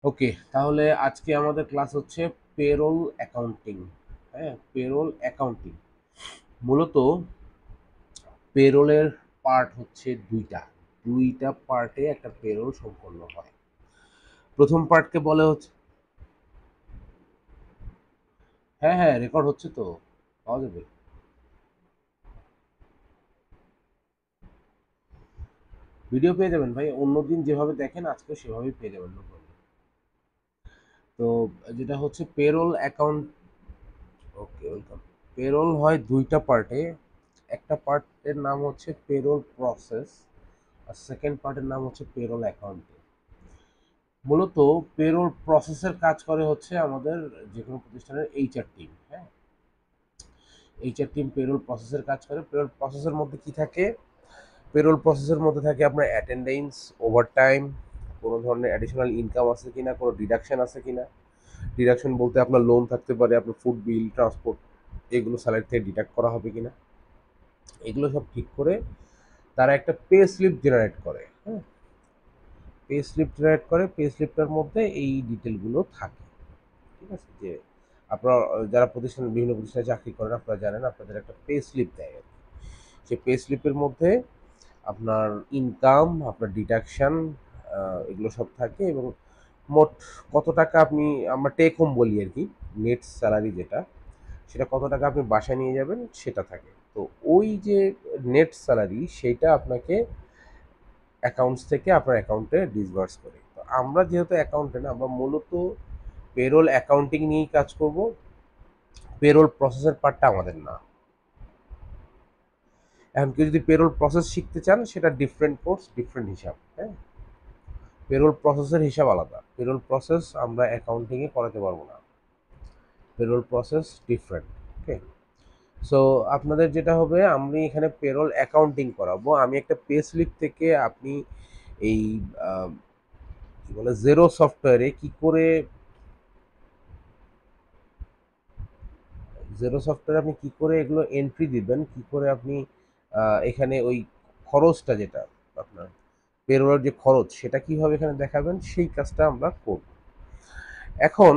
ওকে, তাহলে আজকে আমাদের ক্লাস হচ্ছে পেরোল অ্যাকাউন্টিং। হ্যাঁ, পেরোল অ্যাকাউন্টিং মূলত পেরোলের পার্ট হচ্ছে দুইটা। দুইটা পার্টে একটা পেরোল সম্পন্ন হয়। প্রথম পার্টকে বলে হচ্ছে, হ্যাঁ হ্যাঁ, রেকর্ড হচ্ছে তো, পাওয়া যাবে। ভিডিও পেয়ে যাবেন ভাই, অন্যদিন যেভাবে দেখেন আজকে সেভাবেই পেয়ে যাবেন, no problem। তো যেটা হচ্ছে payroll account, okay welcome. Payroll হয় দুইটা পার্টে। একটা পার্টের নাম হচ্ছে পেরোল প্রসেস, আর সেকেন্ড পার্টের নাম হচ্ছে পেরোল অ্যাকাউন্টিং। মূলত পেরোল প্রসেসের কাজ করে হচ্ছে আমাদের যে কোনো প্রতিষ্ঠানের এইচআর টিম। হ্যাঁ, এইচআর টিম পেরোল প্রসেসের কাজ করে। পেরোল প্রসেসের মধ্যে কি থাকে? পেরোল প্রসেসের মধ্যে থাকে আপনার অ্যাটেন্ডেন্স, ওভারটাইম, কোনো ধরনের অ্যাডিশনাল ইনকাম আছে কিনা, কোনো ডিডাকশন আছে কিনা। ডিডাকশন বলতে আপনার লোন থাকতে পারে, আপনার ফুড বিল, ট্রান্সপোর্ট, এগুলো স্যালারি থেকে ডিডাক্ট করা হবে কিনা, এগুলো সব ঠিক করে তারা একটা পে স্লিপ জেনারেট করে। হ্যাঁ, পে স্লিপ জেনারেট করে, পে স্লিপটার মধ্যে এই ডিটেলগুলো থাকে। ঠিক আছে, যে আপনারা যারা বিভিন্ন প্রতিষ্ঠানে চাকরি করেন আপনারা জানেন আপনাদের একটা পে স্লিপ দেয় আর কি। সেই পে স্লিপের মধ্যে আপনার ইনকাম, আপনার ডিডাকশন, এগুলো সব থাকে, এবং মোট কত টাকা আপনি, আমরা টেক হোম বলি আর কি, নেট স্যালারি যেটা, সেটা কত টাকা আপনি বাসায় নিয়ে যাবেন সেটা থাকে। তো ওই যে নেট স্যালারি সেইটা আপনাকে অ্যাকাউন্টস থেকে আপনার অ্যাকাউন্টে ডিসবার্স করে। তো আমরা যেহেতু অ্যাকাউন্টেন্ট, আমরা মূলত পেরোল অ্যাকাউন্টিং নিয়েই কাজ করব। পেরোল প্রসেসের পার্টটা আমাদের না। এখন কেউ যদি পেরোল প্রসেস শিখতে চান, সেটা ডিফারেন্ট কোর্স, ডিফারেন্ট হিসাব। হ্যাঁ, পেরোল প্রসেসের হিসাব আলাদা। পেরোল প্রসেস আমরা অ্যাকাউন্টিংয়ে করাতে পারবো না, পেরোল প্রসেস ডিফারেন্ট। ওকে, সো আপনাদের যেটা হবে, আমি এখানে পেরোল অ্যাকাউন্টিং করাবো। আমি একটা পে স্লিপ থেকে আপনি এই কি বলে জেরো সফটওয়্যারে কি করে, জেরো সফটওয়্যারে আপনি কি করে এগুলো এন্ট্রি দিবেন, কি করে আপনি এখানে ওই খরচটা যেটা আপনার পেরোলের যে খরচ সেটা কিভাবে এখানে দেখাবেন, সেই কাজটা আমরা করব। এখন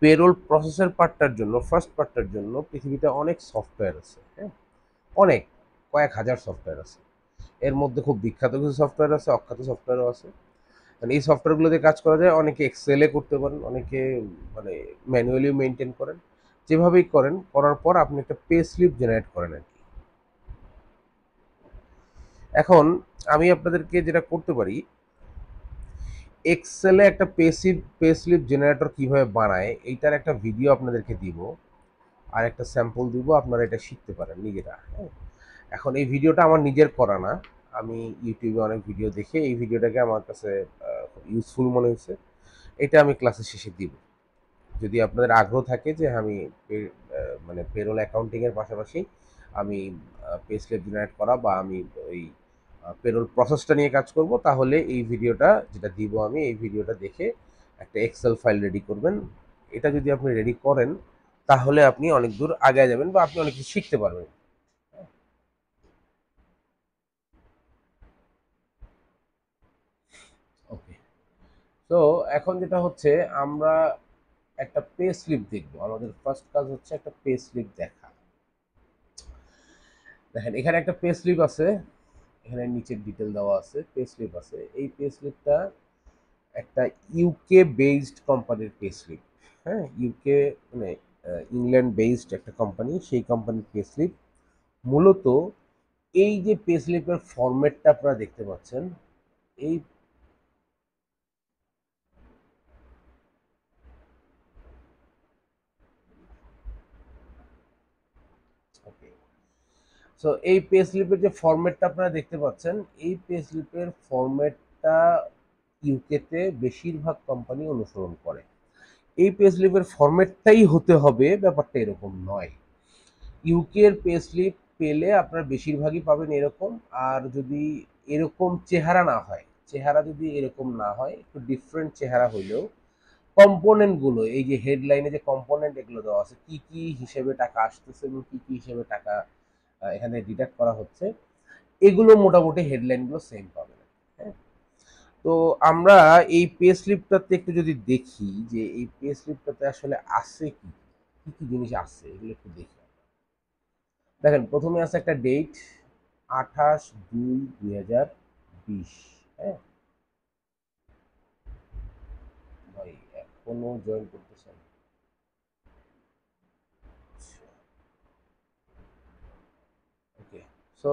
পেরোল প্রসেসের পার্টটার জন্য, ফার্স্ট পার্টটার জন্য পৃথিবীতে অনেক সফটওয়্যার আছে। হ্যাঁ, অনেক, কয়েক হাজার সফটওয়্যার আছে। এর মধ্যে খুব বিখ্যাত কিছু সফটওয়্যার আছে, অখ্যাত সফটওয়্যারও আছে। মানে এই সফটওয়্যারগুলোতে কাজ করা যায়, অনেকে এক্সেলে করতে পারেন, অনেকে মানে ম্যানুয়ালিও মেনটেন করেন। যেভাবেই করেন, করার পর আপনি একটা পে স্লিপ জেনারেট করেন আর কি। এখন আমি আপনাদেরকে যেটা করতে পারি, এক্সেলে একটা পে স্লিপ জেনারেটর কিভাবে বানায় এইটার একটা ভিডিও আপনাদেরকে দিব, আর একটা স্যাম্পল দিব, আপনারা এটা শিখতে পারেন নিজেরা। হ্যাঁ, এখন এই ভিডিওটা আমার নিজের করা না, আমি ইউটিউবে অনেক ভিডিও দেখে এই ভিডিওটাকে আমার কাছে ইউজফুল মনে হয়েছে। এটা আমি ক্লাসের শেষে দিব। যদি আপনাদের আগ্রহ থাকে যে আমি মানে পেরোল অ্যাকাউন্টিংয়ের পাশাপাশি আমি পে স্লিপ জেনারেট করা, বা আমি ওই পেরোল প্রসেসটা নিয়ে কাজ করব, তাহলে এই ভিডিওটা যেটা দিব আমি, এই ভিডিওটা দেখে একটা এক্সেল ফাইল রেডি করবেন। এটা যদি আপনি রেডি করেন, তাহলে আপনি অনেক দূর আগে যাবেন, বা আপনি অনেক কিছু শিখতে পারবেন। ওকে, তো এখন যেটা হচ্ছে, আমরা একটা পে স্লিপ দেখবো। আমাদের ফার্স্ট কাজ হচ্ছে একটা পে স্লিপ দেখা। দেখেন, এখানে একটা পে স্লিপ আছে, এখানে নিচের ডিটেল দেওয়া আছে, পে স্লিপ আছে। এই পে স্লিপটা একটা ইউকে বেসড কোম্পানির পে স্লিপ। হ্যাঁ, ইউকে মানে ইংল্যান্ড বেসড একটা কোম্পানি, সেই কোম্পানির পে স্লিপ। মূলত এই যে পে স্লিপের ফরম্যাটটা আপনারা দেখতে পাচ্ছেন, এই, ওকে, সো এই পে স্লিপের যে ফরম্যাটটা আপনারা দেখতে পাচ্ছেন, এই পে স্লিপের ফরম্যাটটা ইউকেতে বেশিরভাগ কোম্পানি অনুসরণ করে। এই পে স্লিপের ফরম্যাটটাই হতে হবে, ব্যাপারটা এরকম নয়। ইউকের পে স্লিপ পেলে আপনার বেশিরভাগই পাবেন এরকম। আর যদি এরকম চেহারা না হয়, চেহারা যদি এরকম না হয়, একটু ডিফারেন্ট চেহারা হইলেও কম্পোনেন্টগুলো, এই যে হেডলাইনে যে কম্পোনেন্ট এগুলো দেওয়া আছে, কি কি হিসেবে টাকা আসতেছে এবং কি কি হিসেবে টাকা এখানে ডিডাক্ট করা হচ্ছে, এগুলো মোটামুটি হেডলাইনগুলো সেম পাবেন। হ্যাঁ, তো আমরা এই পে স্লিপটাতে একটু যদি দেখি যে এই পে স্লিপটাতে আসলে আছে কি কি কি জিনিস আছে এগুলো একটু দেখি। দেখেন প্রথমে আছে একটা ডেট 28/2/2020। হ্যাঁ ভাই এখনো জয়েন করতেছেন? ওকে, সো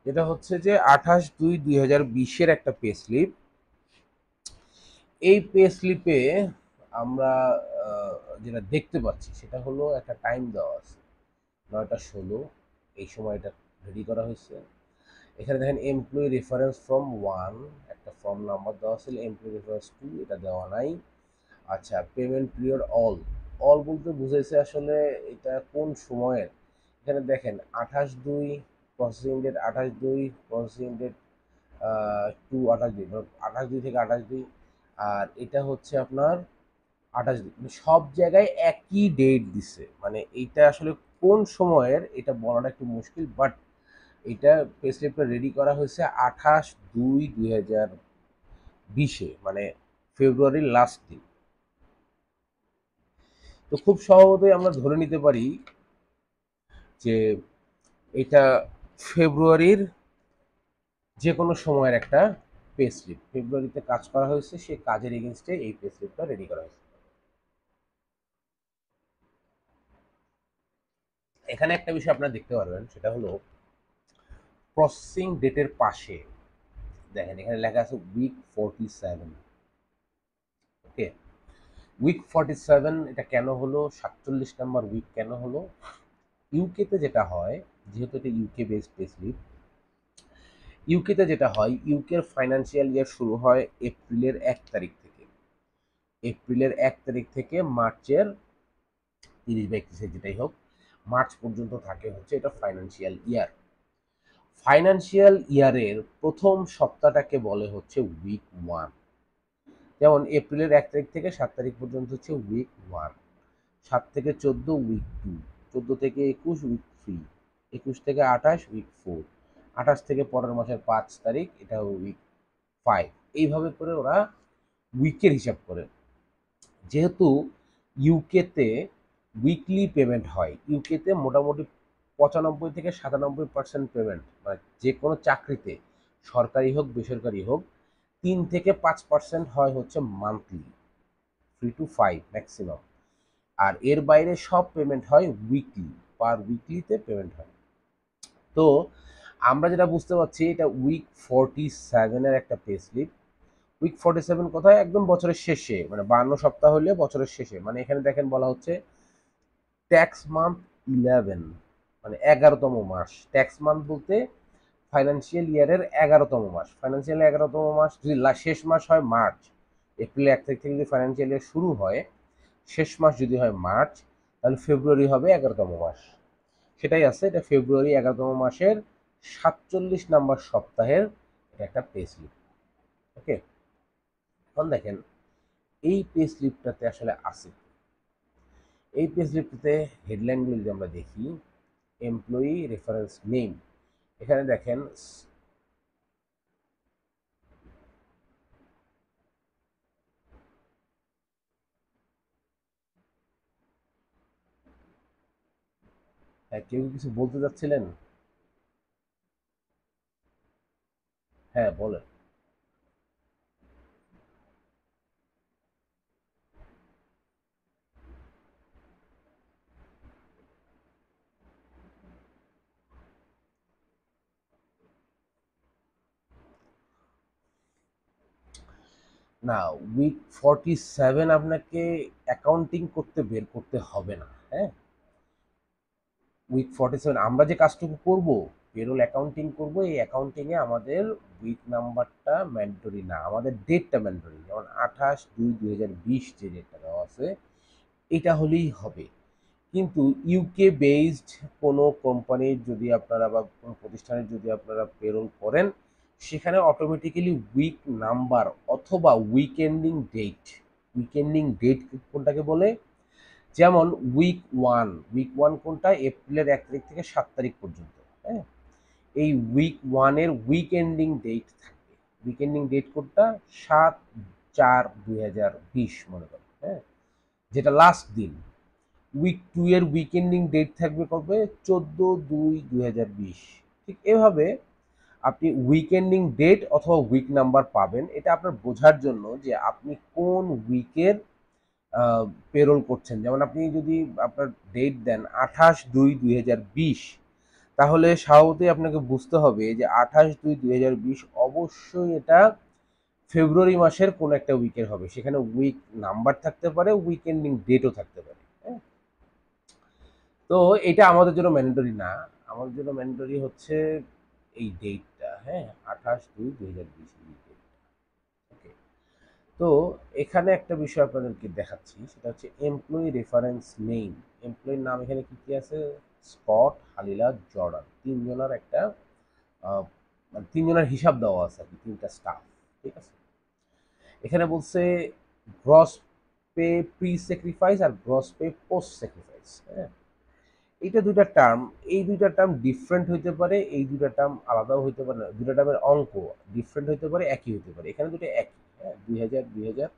এটা হচ্ছে যে 28/2/2020-এর একটা পে স্লিপ। এই পে স্লিপে আমরা যেটা দেখতে পাচ্ছি সেটা হলো একটা টাইম দেওয়া আছে 9টা 16। এই সময়টা রেডি করা হয়েছে। এখানে দেখেন এমপ্লয়ি রেফারেন্স ফর্ম 1 একটা ফর্ম নাম্বার দেওয়া ছিল, এমপ্লয়ি রেফারেন্স 2 এটা দেওয়া নাই। আচ্ছা, পেমেন্ট পিরিয়ড অল, অল বলতে বুঝাইছে আসলে এটা কোন সময়ের। এখানে দেখেন 28/2 processing date, 28/2 processing date to 28/2, 28/2 থেকে 28/2। আর এটা হচ্ছে আপনার 28/2, সব জায়গায় একই ডেট দিছে, মানে এইটা আসলে কোন সময়ের এটা বলাটা একটু মুশকিল। বাট এটা পে স্লিপটা রেডি করা হয়েছে 28/2/2020-এ, মানে ফেব্রুয়ারির লাস্ট দিন। তো খুব স্বভাবতই আমরা ধরে নিতে পারি যে এটা ফেব্রুয়ারির যে কোনো সময়ের একটা পে স্লিপ, ফেব্রুয়ারিতে কাজ করা হয়েছে সে কাজের এগেনস্টে এই পে স্লিপটা রেডি করা হয়েছে। এখানে একটা বিষয় আপনারা দেখতে পারবেন সেটা হলো প্রসেসিং ডেটের পাশে দেখেন এখানে লেখা আছে উইক 47। ওকে, উইক 47 এটা কেন হলো, 47 নম্বর উইক কেন হলো? ইউকেতে যেটা হয়, যেহেতু এটা ইউকে বেসড পে স্লিপ, ইউকেতে যেটা হয় ইউকের ফাইন্যান্সিয়াল ইয়ার শুরু হয় এপ্রিলের 1 তারিখ থেকে। এপ্রিলের 1 তারিখ থেকে মার্চের 30 বা 31, যেটাই হোক, মার্চ পর্যন্ত থাকে হচ্ছে এটা ফাইন্যান্সিয়াল ইয়ার। ফাইন্যান্সিয়াল ইয়ারের প্রথম সপ্তাহটাকে বলে হচ্ছে উইক 1। যেমন এপ্রিলের 1 তারিখ থেকে 7 তারিখ পর্যন্ত হচ্ছে উইক 1, 7 থেকে 14 উইক 2, 14 থেকে 21 উইক 3, 21 থেকে 28 উইক 4, 28 থেকে পরের মাসের 5 তারিখ এটা উইক 5। এইভাবে করে ওরা উইকের হিসাব করে। যেহেতু ইউকেতে উইকলি পেমেন্ট হয়, ইউকেতে মোটামুটি 95 থেকে 97% পেমেন্ট, মানে যে কোনো চাকরিতে সরকারি হোক বেসরকারি হোক 3 থেকে 5% হয় হচ্ছে মান্থলি, 3 to 5 ম্যাক্সিমাম। আর এর বাইরে সব পেমেন্ট হয় উইকলি, পার উইকলিতে পেমেন্ট হয়। তো আমরা যেটা বুঝতে পারছি এটা উইক 47-এর একটা পে স্লিপ। উইক 47 কোথায়? একদম বছরের শেষে, মানে 52 সপ্তাহ হলে বছরের শেষে, মানে এখানে দেখেন বলা হচ্ছে ট্যাক্স মান্থ 11, মানে 11তম মাস। ট্যাক্স মান্থ বলতে ফাইন্যান্সিয়াল ইয়ারের 11তম মাস। ফাইন্যান্সিয়াল 11তম মাস যদি শেষ মাস হয় মার্চ, এপ্রিল 1 তারিখ থেকে যদি ফাইন্যান্সিয়াল ইয়ার শুরু হয়, শেষ মাস যদি হয় মার্চ, তাহলে ফেব্রুয়ারি হবে 11তম মাস। সেটাই আছে, এটা ফেব্রুয়ারি 11তম মাসের 47 নম্বর সপ্তাহের এটা একটা পে স্লিপ। ওকে, এখন দেখেন এই পে স্লিপটাতে আসলে আছে, এই পে স্লিপটাতে হেডলাইনগুলো যদি আমরা দেখি, এমপ্লয়ি রেফারেন্স নেম, এখানে দেখেন কেউ কিছু বলতে যাচ্ছিলেন? হ্যাঁ বলেন। না, উইক 47 আপনাকে অ্যাকাউন্টিং করতে বের করতে হবে না। হ্যাঁ, উইক 47 আমরা যে কাজটুকু করব, পেরোল অ্যাকাউন্টিং করব, এই অ্যাকাউন্টিংয়ে আমাদের উইক নাম্বারটা ম্যান্ডেটরি না, আমাদের ডেটটা ম্যান্ডেটরি। যেমন 28/2/2020 যে ডেটটা দেওয়া আছে এটা হলেই হবে। কিন্তু ইউকে বেসড কোনো কোম্পানির যদি আপনারা বা কোনো প্রতিষ্ঠানের যদি আপনারা পেরোল করেন, সেখানে অটোমেটিক্যালি উইক নাম্বার অথবা উইক এন্ডিং ডেট কোনটাকে বলে, যেমন উইক ওয়ান কোনটা? এপ্রিলের 1 তারিখ থেকে 7 তারিখ পর্যন্ত। হ্যাঁ, এই উইক ওয়ানের উইক এন্ডিং ডেট থাকবে। উইকেন্ডিং ডেট কোডটা 7/4/2020 মনে করেন, হ্যাঁ, যেটা লাস্ট দিন। উইক 2 এর উইকেন্ডিং ডেট থাকবে কবে? 14/2/2020। ঠিক এভাবে আপনি উইকেন্ডিং ডেট অথবা উইক নাম্বার পাবেন। এটা আপনার বোঝার জন্য যে আপনি কোন উইকের পেরোল করছেন। যেমন আপনি যদি আপনার ডেট দেন 28/2/2020, তাহলে স্বভাবতই আপনাকে বুঝতে হবে যে 28/2/2020 অবশ্যই এটা ফেব্রুয়ারি মাসের কোন একটা উইকের হবে। সেখানে উইক নাম্বার থাকতে পারে, উইকেন্ডিং ডেটও থাকতে পারে, হ্যাঁ? তো এটা আমাদের জন্য ম্যান্ডেটরি না। আমাদের জন্য ম্যান্ডেটরি হচ্ছে এই ডেটটা, হ্যাঁ, 28/2/2020 এই ডেট। ওকে। তো এখানে একটা বিষয় আপনাদেরকে দেখাচ্ছি, সেটা হচ্ছে এমপ্লয়ি রেফারেন্স নেম। এমপ্লয়ির নাম এখানে কি কি আছে? স্কট, হালিলা, জর্ডান, তিনজনের একটা মানে তিনজনের হিসাব দেওয়া আছে আর কি, তিনটা স্টাফ। ঠিক আছে, এখানে বলছে গ্রস পে প্রি স্যাক্রিফাইস আর গ্রস পে পোস্ট স্যাক্রিফাইস, হ্যাঁ। এইটা দুইটা টার্ম, এই দুইটা টার্ম ডিফারেন্ট হইতে পারে, এই দুইটা টার্ম আলাদাও হইতে পারে, দুইটা টার্মের অঙ্ক ডিফারেন্ট হইতে পারে, একই হইতে পারে। এখানে দুটো একই, হ্যাঁ, 2000 2000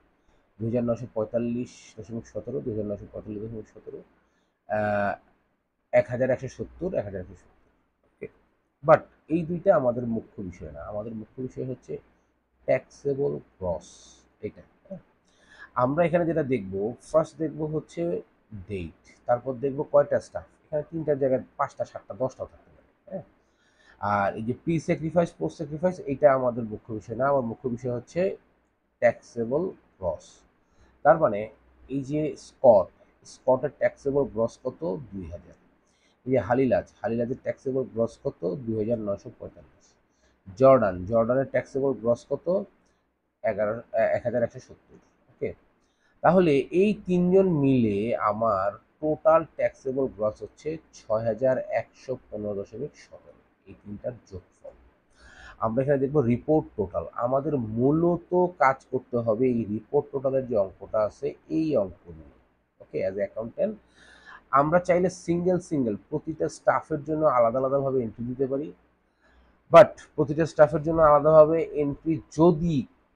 2945.17, 2945.17, 1170, 1170। ওকে, বাট এই দুইটা আমাদের মুখ্য বিষয় না। আমাদের মুখ্য বিষয় হচ্ছে ট্যাক্সেবল গ্রস, এটা, হ্যাঁ। আমরা এখানে যেটা দেখব, ফার্স্ট দেখব হচ্ছে ডেট, তারপর দেখব কয়টা স্টাফ। এখানে তিনটার জায়গায় 5টা 7টা 10টাও থাকতে পারে, হ্যাঁ। আর এই যে প্রি স্যাক্রিফাইস পোস্ট স্যাক্রিফাইস, এটা আমাদের মুখ্য বিষয় না। আমার মুখ্য বিষয় হচ্ছে ট্যাক্সেবল গ্রস। তার মানে এই যে স্কটের ট্যাক্সেবল গ্রস কত? 2000। এই যে হালিলাজের ট্যাক্সেবল গ্রস কত? 2945। জর্ডানের ট্যাক্সেবল গ্রস কত? 1170। ওকে, তাহলে এই তিনজন মিলে আমার টোটাল ট্যাক্সেবল গ্রস হচ্ছে 6115.17। এই তিনটার যোগফল আমরা এখানে দেখবো রিপোর্ট টোটাল। আমাদের মূলত কাজ করতে হবে এই রিপোর্ট টোটালের যে অঙ্কটা আছে এই অঙ্ক নিয়ে। ওকে, অ্যাজ এ অ্যাকাউন্টেন্ট আমরা চাইলে সিঙ্গেল প্রতিটা স্টাফের জন্য আলাদা আলাদাভাবে এন্ট্রি দিতে পারি, বাট প্রতিটা স্টাফের জন্য আলাদাভাবে এন্ট্রি যদি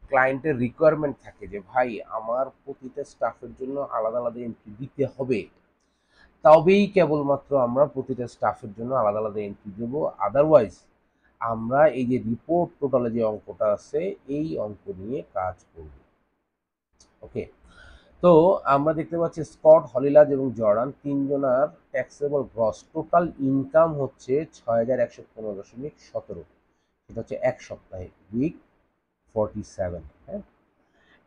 ক্লায়েন্টের রিকোয়ারমেন্ট থাকে যে ভাই আমার প্রতিটা স্টাফের জন্য আলাদা আলাদা এন্ট্রি দিতে হবে, তবেই কেবলমাত্র আমরা প্রতিটা স্টাফের জন্য আলাদা আলাদা এন্ট্রি দেবো। আদারওয়াইজ আমরা এই যে রিপোর্ট টোটালে যে অঙ্কটা আছে এই অঙ্ক নিয়ে কাজ করব। ওকে, তো আমরা দেখতে পাচ্ছি স্কট, হলিলাজ এবং জর্ডান তিনজনার ট্যাক্সেবল গ্রস টোটাল ইনকাম হচ্ছে 6115.17। সেটা হচ্ছে এক সপ্তাহে, উইক 47, হ্যাঁ।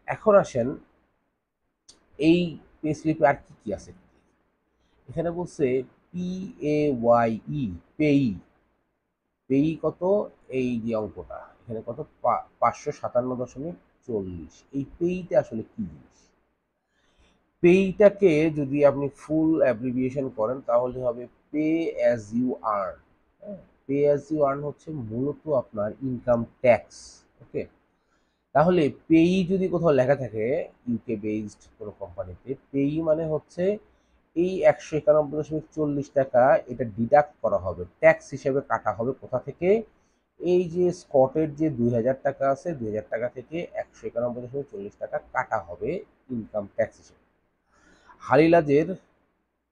এখন আসেন এই পে স্লিপে আর কি কি আছে। এখানে বলছে পি এ ওয়াই ই, পেই। পেই কত? এই যে অঙ্কটা এখানে কত? 557.40। এই পেইটা আসলে কি জিনিস? পেইটাকে যদি আপনি ফুল অ্যাব্রিভিয়েশন করেন তাহলে হবে পে অ্যাজ ইউ আর্ন। হ্যাঁ, পে অ্যাজ ইউ আর্ন হচ্ছে মূলত আপনার ইনকাম ট্যাক্স। ওকে, তাহলে পেই যদি কোথাও লেখা থাকে ইউকে বেসড কোনো কোম্পানিতে, পেই মানে হচ্ছে এই 191.40 টাকা এটা ডিডাক্ট করা হবে, ট্যাক্স হিসেবে কাটা হবে কোথা থেকে? এই যে স্কটের যে 2000 টাকা আছে, 2000 টাকা থেকে 191.40 টাকা কাটা হবে ইনকাম ট্যাক্স হিসেবে। হালিলাজের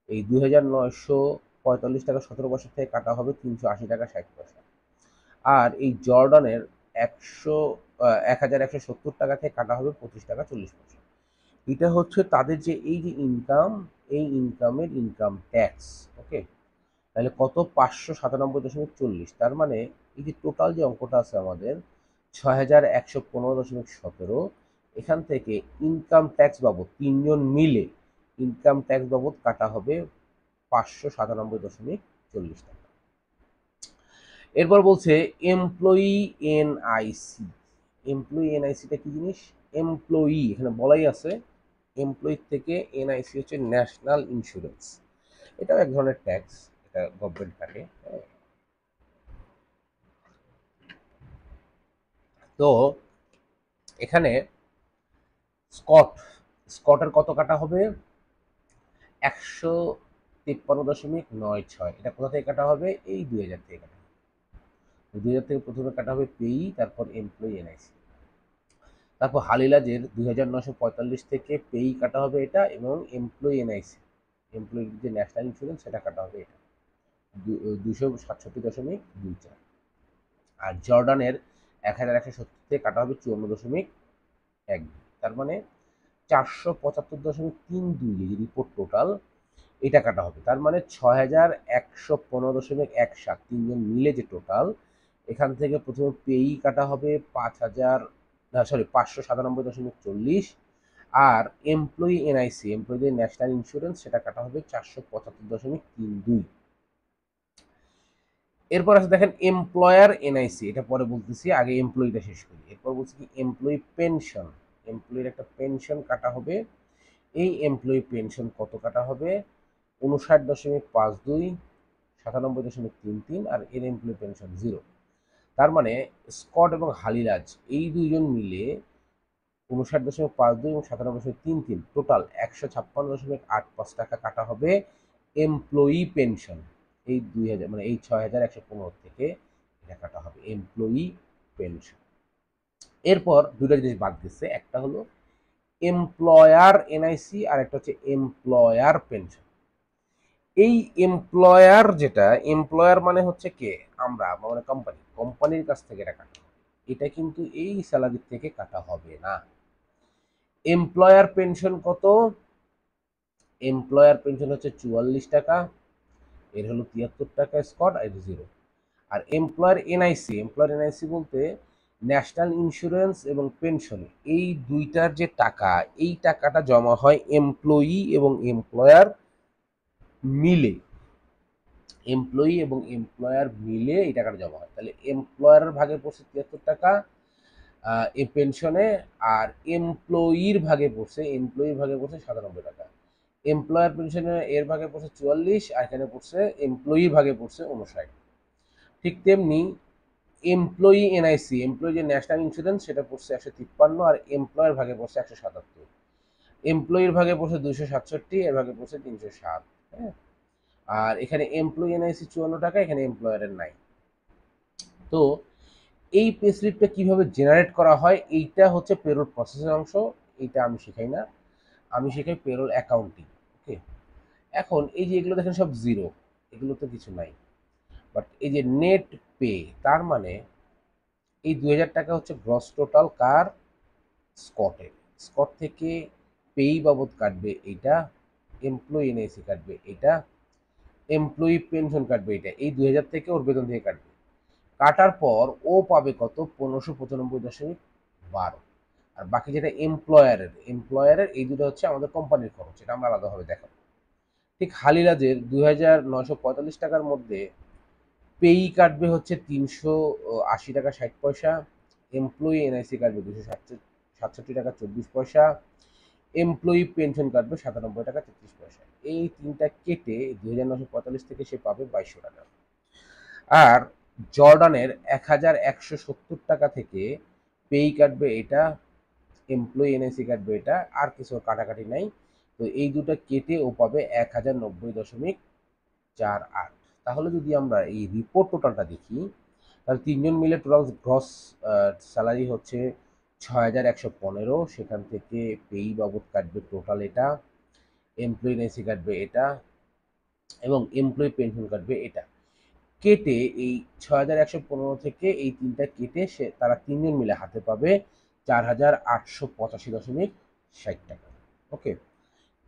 এই 2945.17 থেকে কাটা হবে 380 টাকা 60 পয়সা। আর এই জর্ডানের 1170 টাকা থেকে কাটা হবে 25 টাকা 40 পয়সা। এটা হচ্ছে তাদের যে এই যে ইনকাম, এই ইনকামের ইনকাম ট্যাক্স। ওকে, তাহলে কত? 597.40। তার মানে এই যে টোটাল যে অঙ্কটা আছে আমাদের 6115.17, এখান থেকে ইনকাম ট্যাক্স বাবদ তিনজন মিলে ইনকাম ট্যাক্স বাবদ কাটা হবে 597.40 টাকা। এরপর বলছে এমপ্লয়ি এনআইসি। এমপ্লয়ি এনআইসিটা কি জিনিস? এমপ্লয়ি এখানে বলাই আছে, এমপ্লয়ি থেকে এনআইসি হচ্ছে ন্যাশনাল ইন্স্যুরেন্স। এটাও এক ধরনের ট্যাক্স, এটা গভর্নমেন্ট কাটে, হ্যাঁ। তো এখানে স্কট স্কটের কত কাটা হবে? 153.96। এটা কোথা থেকে কাটা হবে? এই 2000 থেকে কাটা হবে। 2000 থেকে প্রথমে কাটা হবে পেই, তারপর এমপ্লয়ি এনআইসি। তারপর হালিলাজের 2945 থেকে পেই কাটা হবে এটা, এবং এমপ্লয়ি এনআইসি, এমপ্লয়ির যে ন্যাশনাল ইন্স্যুরেন্স সেটা কাটা হবে এটা 267.24। আর জর্ডানের 1170 থেকে কাটা হবে 54.12। তার মানে 475.32 যে রিপোর্ট টোটাল, এটা কাটা হবে। তার মানে 6115.17 তিনজন মিলে যে টোটাল, এখান থেকে প্রথমে পেই কাটা হবে 597.40। আর এমপ্লয়ি এনআইসি, এমপ্লয়ীদের ন্যাশনাল ইন্স্যুরেন্স, সেটা কাটা হবে 475.32। এরপর আছে দেখেন এমপ্লয়ার এনআইসি, এটা পরে বলতেছি, আগে এমপ্লয়িটা শেষ করি। এরপর বলছি কি এমপ্লয়ি পেনশন, এমপ্লয়ির একটা পেনশন কাটা হবে। এই এমপ্লয়ি পেনশন কত কাটা হবে? 59.52, 97.33। আর এর এমপ্লয়ি পেনশন 0। তার মানে স্কট এবং হালিরাজ এই দুইজন মিলে 59.52 এবং 97.33, টোটাল 156.85 টাকা কাটা হবে এমপ্লয়ি পেনশন। এই 2000 মানে এই 6115 থেকে এটা কাটা হবে এমপ্লয়ি পেনশন। এরপর দুটো জিনিস বাদ দিচ্ছে, একটা হলো এমপ্লয়ার এনআইসি আর একটা হচ্ছে এমপ্লয়ার পেনশন। এই এমপ্লয়ার, যেটা এমপ্লয়ার মানে হচ্ছে কে, আমরা মানে কোম্পানি, কোম্পানির কাছ থেকে এটা কাটা হবে, এটা কিন্তু এই স্যালারি থেকে কাটা হবে না। এমপ্লয়ার পেনশন কত? এমপ্লয়ার পেনশন হচ্ছে 44 টাকা, এর হলো 73 টাকা স্কট, আর 0। আর এমপ্লয়ার এনআইসি, এমপ্লয়ার এনআইসি বলতে ন্যাশনাল ইন্স্যুরেন্স এবং পেনশন, এই দুইটার যে টাকা, এই টাকাটা জমা হয় এমপ্লয়ি এবং এমপ্লয়ার মিলে, এমপ্লয়ি এবং এমপ্লয়ার মিলে এই টাকাটা জমা হয়। তাহলে এমপ্লয়ারের ভাগে পড়ছে 73 টাকা এই পেনশনে, আর এমপ্লয়ির ভাগে পড়ছে, এমপ্লয়ির ভাগে পড়ছে 97 টাকা। এমপ্লয়ার পেনশনে এর ভাগে পড়ছে 44, আর এখানে পড়ছে এমপ্লয়ির ভাগে পড়ছে 59। ঠিক তেমনি এমপ্লয়ি এনআইসি, এমপ্লয়ি যে ন্যাশনাল ইন্স্যুরেন্স, সেটা পড়ছে 153, আর এমপ্লয়ের ভাগে পড়ছে 177। এমপ্লয়ির ভাগে পড়ছে 267, এর ভাগে পড়ছে 307। হ্যাঁ, আর এখানে এমপ্লয়ি এনআইসি 54 টাকা, এখানে এমপ্লয়ারের নাই। তো এই পে স্লিপটা কিভাবে জেনারেট করা হয়, এইটা হচ্ছে পেরোল প্রসেসের অংশ। এইটা আমি শেখাই না, আমি শেখাই পেরোল অ্যাকাউন্টিং। ওকে, এখন এই যে এগুলো দেখেন সব জিরো, এগুলো তো কিছু নাই। বাট এই যে নেট পে, তার মানে এই 2000 টাকা হচ্ছে গ্রস টোটাল কার? স্কটের। স্কট থেকে পেই বাবদ কাটবে এইটা, এমপ্লয়ি এনআইসি কাটবে এটা, এমপ্লয়ি পেনশন কাটবে এটা, এই 2000 থেকে ওর বেতন থেকে কাটবে। কাটার পর ও পাবে কত? 1595.12। আর বাকি যেটা এমপ্লয়ারের, এমপ্লয়ারের এই দুটো হচ্ছে আমাদের কোম্পানির খরচ, এটা আমরা আলাদাভাবে দেখাবো। ঠিক হালিরাজের 2945 টাকার মধ্যে পেই কাটবে হচ্ছে 380 টাকা 60 পয়সা, এমপ্লয়ি এনআইসি কাটবে 267 টাকা 24 পয়সা, এমপ্লয়ি পেনশন কাটবে 97 টাকা 33 পয়সা। এই তিনটা কেটে 2945 থেকে সে পাবে 2200 টাকা। আর জর্ডানের 1170 টাকা থেকে পেই কাটবে এটা, এমপ্লয়ি এনআইসি কাটবে এটা, আর কিছু কাটাকাটি নাই। তো এই দুটো কেটে ও পাবে 1090.48। তাহলে যদি আমরা এই রিপোর্ট টোটালটা দেখি, তাহলে তিনজন মিলে টোটাল গ্রস স্যালারি হচ্ছে 6115। সেখান থেকে পেই বাবদ কাটবে টোটাল এটা, এমপ্লয়ি এনআইসি কাটবে এটা, এবং এমপ্লয়ি পেনশন কাটবে এটা। কেটে এই 6115 থেকে এই তিনটা কেটে সে তারা তিনজন মিলে হাতে পাবে 4885.60 টাকা। ওকে,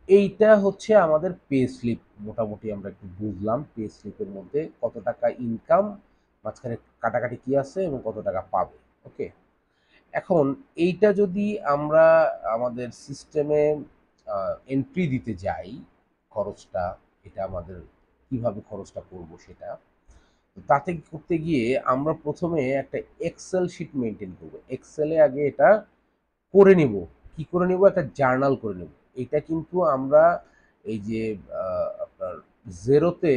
এইটা হচ্ছে আমাদের পে স্লিপ। মোটামুটি আমরা একটু বুঝলাম পে স্লিপের মধ্যে কত টাকা ইনকাম, মাঝখানে কাটাকাটি কি আছে এবং কত টাকা পাবে। ওকে, এখন এইটা যদি আমরা আমাদের সিস্টেমে এন্ট্রি দিতে যাই, খরচটা, এটা আমাদের কিভাবে খরচটা করব সেটা, তাতে করতে গিয়ে আমরা প্রথমে একটা এক্সেল শিট মেনটেন করব। এক্সেলে আগে এটা করে নিব। কি করে নিব? একটা জার্নাল করে নেব। এটা কিন্তু আমরা এই যে আপনার জেরোতে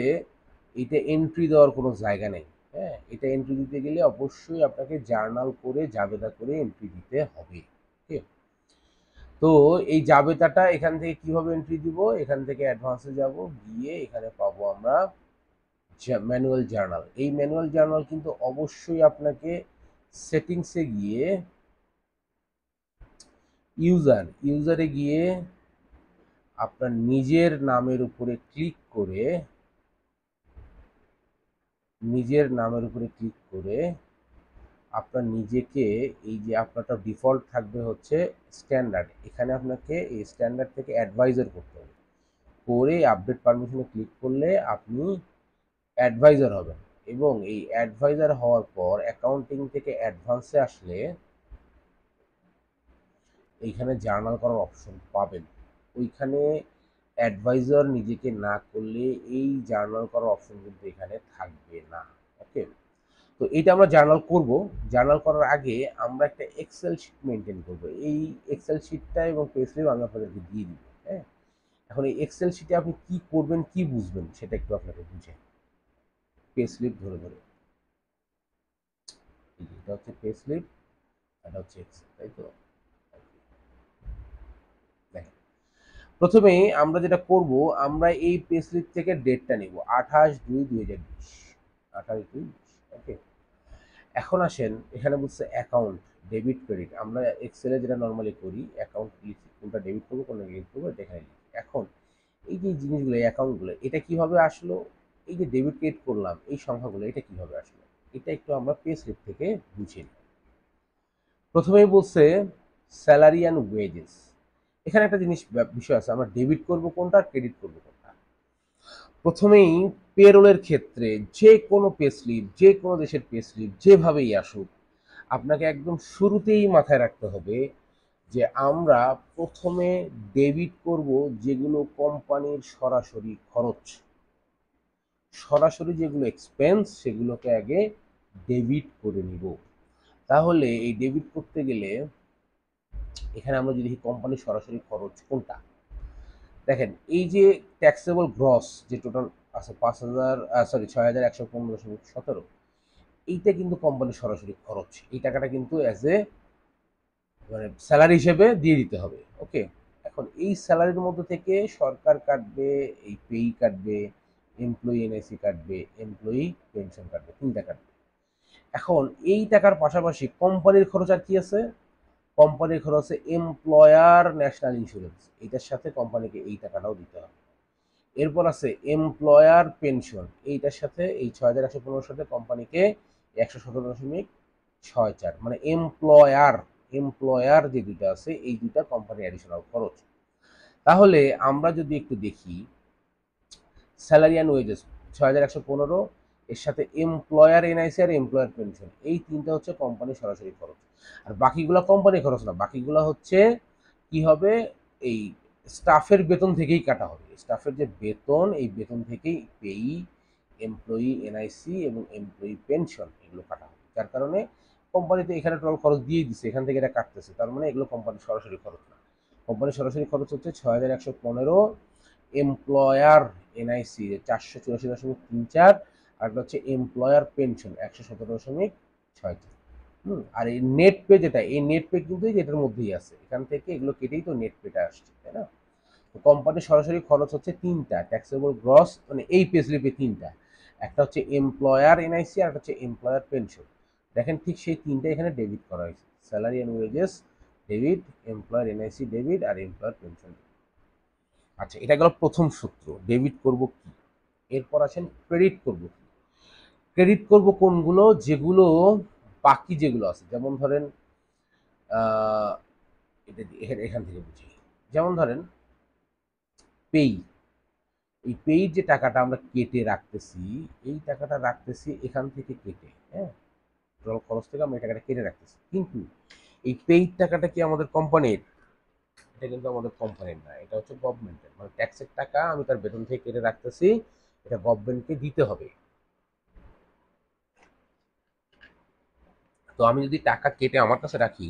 এটা এন্ট্রি দেওয়ার কোনো জায়গা নেই। হ্যাঁ, এটা এন্ট্রি দিতে গেলে অবশ্যই আপনাকে জার্নাল করে জাবেদা করে এন্ট্রি দিতে হবে। ঠিক, তো এই জাবেদাটা এখান থেকে কিভাবে এন্ট্রি দিব? এখান থেকে অ্যাডভান্সে যাব, গিয়ে এখানে পাবো আমরা ম্যানুয়াল জার্নাল। এই ম্যানুয়াল জার্নাল কিন্তু অবশ্যই আপনাকে সেটিংসে গিয়ে ইউজারে গিয়ে আপনার নিজের নামের উপরে ক্লিক করে আপনার নিজেকে, এই যে আপনারটা ডিফল্ট থাকবে হচ্ছে স্ট্যান্ডার্ড, এখানে আপনাকে এই স্ট্যান্ডার্ড থেকে অ্যাডভাইজার করতে হবে, করে আপডেট পারমিশনে ক্লিক করলে আপনি অ্যাডভাইজার হবেন। এবং এই অ্যাডভাইজার হওয়ার পর অ্যাকাউন্টিং থেকে অ্যাডভান্সে আসলে এইখানে জার্নাল করার অপশন পাবেন। ওইখানে অ্যাডভাইজার নিজেকে না করলে এই জার্নাল করার অপশন কিন্তু এখানে থাকবে না। ওকে, তো এইটা আমরা জার্নাল করব। জার্নাল করার আগে আমরা একটা এক্সেল শিট মেনটেন করব। এই এক্সেল শিটটা এবং পেস্লিপ আমি আপনাদেরকে দিয়ে দিব। হ্যাঁ, এখন এই এক্সেল শিটে আপনি কি করবেন, কি বুঝবেন, সেটা একটু আপনাকে বুঝে। পেস্লিপ ধরে ধরে, এটা হচ্ছে পেস্লিপ, এটা হচ্ছে এক্সেল, তাই তো? দেখেন, প্রথমেই আমরা যেটা করব, আমরা এই পেস্লিপ থেকে ডেটটা নিব 28/2/2020, 28/2/20। ওকে, এখন আসেন, এখানে বলছে অ্যাকাউন্ট ডেবিট ক্রেডিট। আমরা এক্সেলে যেটা নর্মালি করি, অ্যাকাউন্ট লিখি, কোনটা ডেবিট করবো কোনটা ক্রেডিট করবো এটা এখানে লিখি। এখন এই যে জিনিসগুলো, এই অ্যাকাউন্টগুলো, এটা কিভাবে আসলো, এই যে ডেবিট ক্রেডিট করলাম, এই সংখ্যাগুলো এটা কিভাবে আসলো, এটা একটু আমরা পে স্লিপ থেকে বুঝি। প্রথমেই বলছে স্যালারি অ্যান্ড ওয়েজেস। এখানে একটা জিনিস বিষয় আছে, আমরা ডেবিট করব কোনটা, ক্রেডিট করব কোনটা। প্রথমেই পেরোলের ক্ষেত্রে যে কোনো পে স্লিপ, যে কোনো দেশের পে স্লিপ যেভাবেই আসুক, আপনাকে একদম শুরুতেই মাথায় রাখতে হবে যে আমরা প্রথমে ডেবিট করব যেগুলো কোম্পানির সরাসরি খরচ, সরাসরি যেগুলো এক্সপেন্স, সেগুলোকে আগে ডেবিট করে নিব। তাহলে এই ডেবিট করতে গেলে এখানে আমরা যদি দেখি কোম্পানির সরাসরি খরচ কোনটা, দেখেন এই যে ট্যাক্সেবল গ্রস যে টোটাল আছে 6,115.17, এইটা কিন্তু কোম্পানির সরাসরি খরচ। এই টাকাটা কিন্তু অ্যাজ এ মানে স্যালারি হিসেবে দিয়ে দিতে হবে। ওকে, এখন এই স্যালারির মধ্যে থেকে সরকার কাটবে, এই পেই কাটবে, এমপ্লয়ি এনআইসি কাটবে, এমপ্লয়ি পেনশন কাটবে, তিনটা কাটবে। এখন এই টাকার পাশাপাশি কোম্পানির খরচ আর কি আছে, কোম্পানির খরচ আছে এমপ্লয়ার ন্যাশনাল ইন্স্যুরেন্স, এইটার সাথে কোম্পানিকে এই টাকাটাও দিতে হবে। এরপর আছে এমপ্লয়ার পেনশন, এইটার সাথে এই 6,115 সাথে কোম্পানিকে 117.64, মানে এমপ্লয়ার যে দুইটা আছে এই দুইটা কোম্পানির অ্যাডিশনাল খরচ। তাহলে আমরা যদি একটু দেখি স্যালারি অ্যান্ড ওয়েজেস 6,115, এর সাথে এমপ্লয়ার এনআইসি আর এমপ্লয়ার পেনশন, এই তিনটা হচ্ছে কোম্পানির সরাসরি খরচ। আর বাকিগুলো কোম্পানির খরচ না, বাকিগুলো হচ্ছে কি হবে, এই স্টাফের বেতন থেকেই কাটা হবে। স্টাফের যে বেতন, এই বেতন থেকেই পেই, এমপ্লয়ি এনআইসি এবং এমপ্লয়ি পেনশন এগুলো কাটা হবে। যার কারণে কোম্পানিতে এখানে টোটাল খরচ দিয়ে দিচ্ছে, এখান থেকে এটা কাটতেছে, তার মানে এগুলো কোম্পানির সরাসরি খরচ না। কোম্পানির সরাসরি খরচ হচ্ছে 6,115, এমপ্লয়ার এনআইসি 484.34, আর হচ্ছে এমপ্লয়ার পেনশন 117.64। আর এই নেট পে যেটা, এই নেট পে কিন্তু এটার মধ্যেই আছে, এখান থেকে এগুলো কেটেই তো নেট পেটা আসছে, তাই না? তো কোম্পানির সরাসরি খরচ হচ্ছে তিনটা ট্যাক্সেবল গ্রস, মানে এই পে স্লিপে তিনটা, একটা হচ্ছে এমপ্লয়ার এনআইসি আর একটা হচ্ছে এমপ্লয়ার পেনশন। দেখেন ঠিক সেই তিনটা এখানে ডেবিট করা হয়েছে, salary and wages debit, employer NIC debit, আর এমপ্লয়ার পেনশন। আচ্ছা, এটা গেল প্রথম সূত্র, ডেবিট করব কি। এরপর আসেন ক্রেডিট করব কি। ক্রেডিট করব কোনগুলো, যেগুলো বাকি যেগুলো আছে, যেমন ধরেন এটা এখান থেকে বুঝি, যেমন ধরেন পেই, এই পেই যে টাকাটা আমরা কেটে রাখতেছি, এই টাকাটা রাখতেছি এখান থেকে কেটে, হ্যাঁ, টোটাল খরচ থেকে আমরা এই টাকাটা কেটে রাখতেছি, কিন্তু এই পেই টাকাটা কি আমাদের কোম্পানির, এটা কিন্তু আমাদের কোম্পানির না, এটা হচ্ছে গভর্নমেন্টের, মানে ট্যাক্সের টাকা আমি তার বেতন থেকে কেটে রাখতেছি, এটা গভর্নমেন্টকে দিতে হবে। তো আমি যদি টাকা কেটে আমার কাছে রাখি,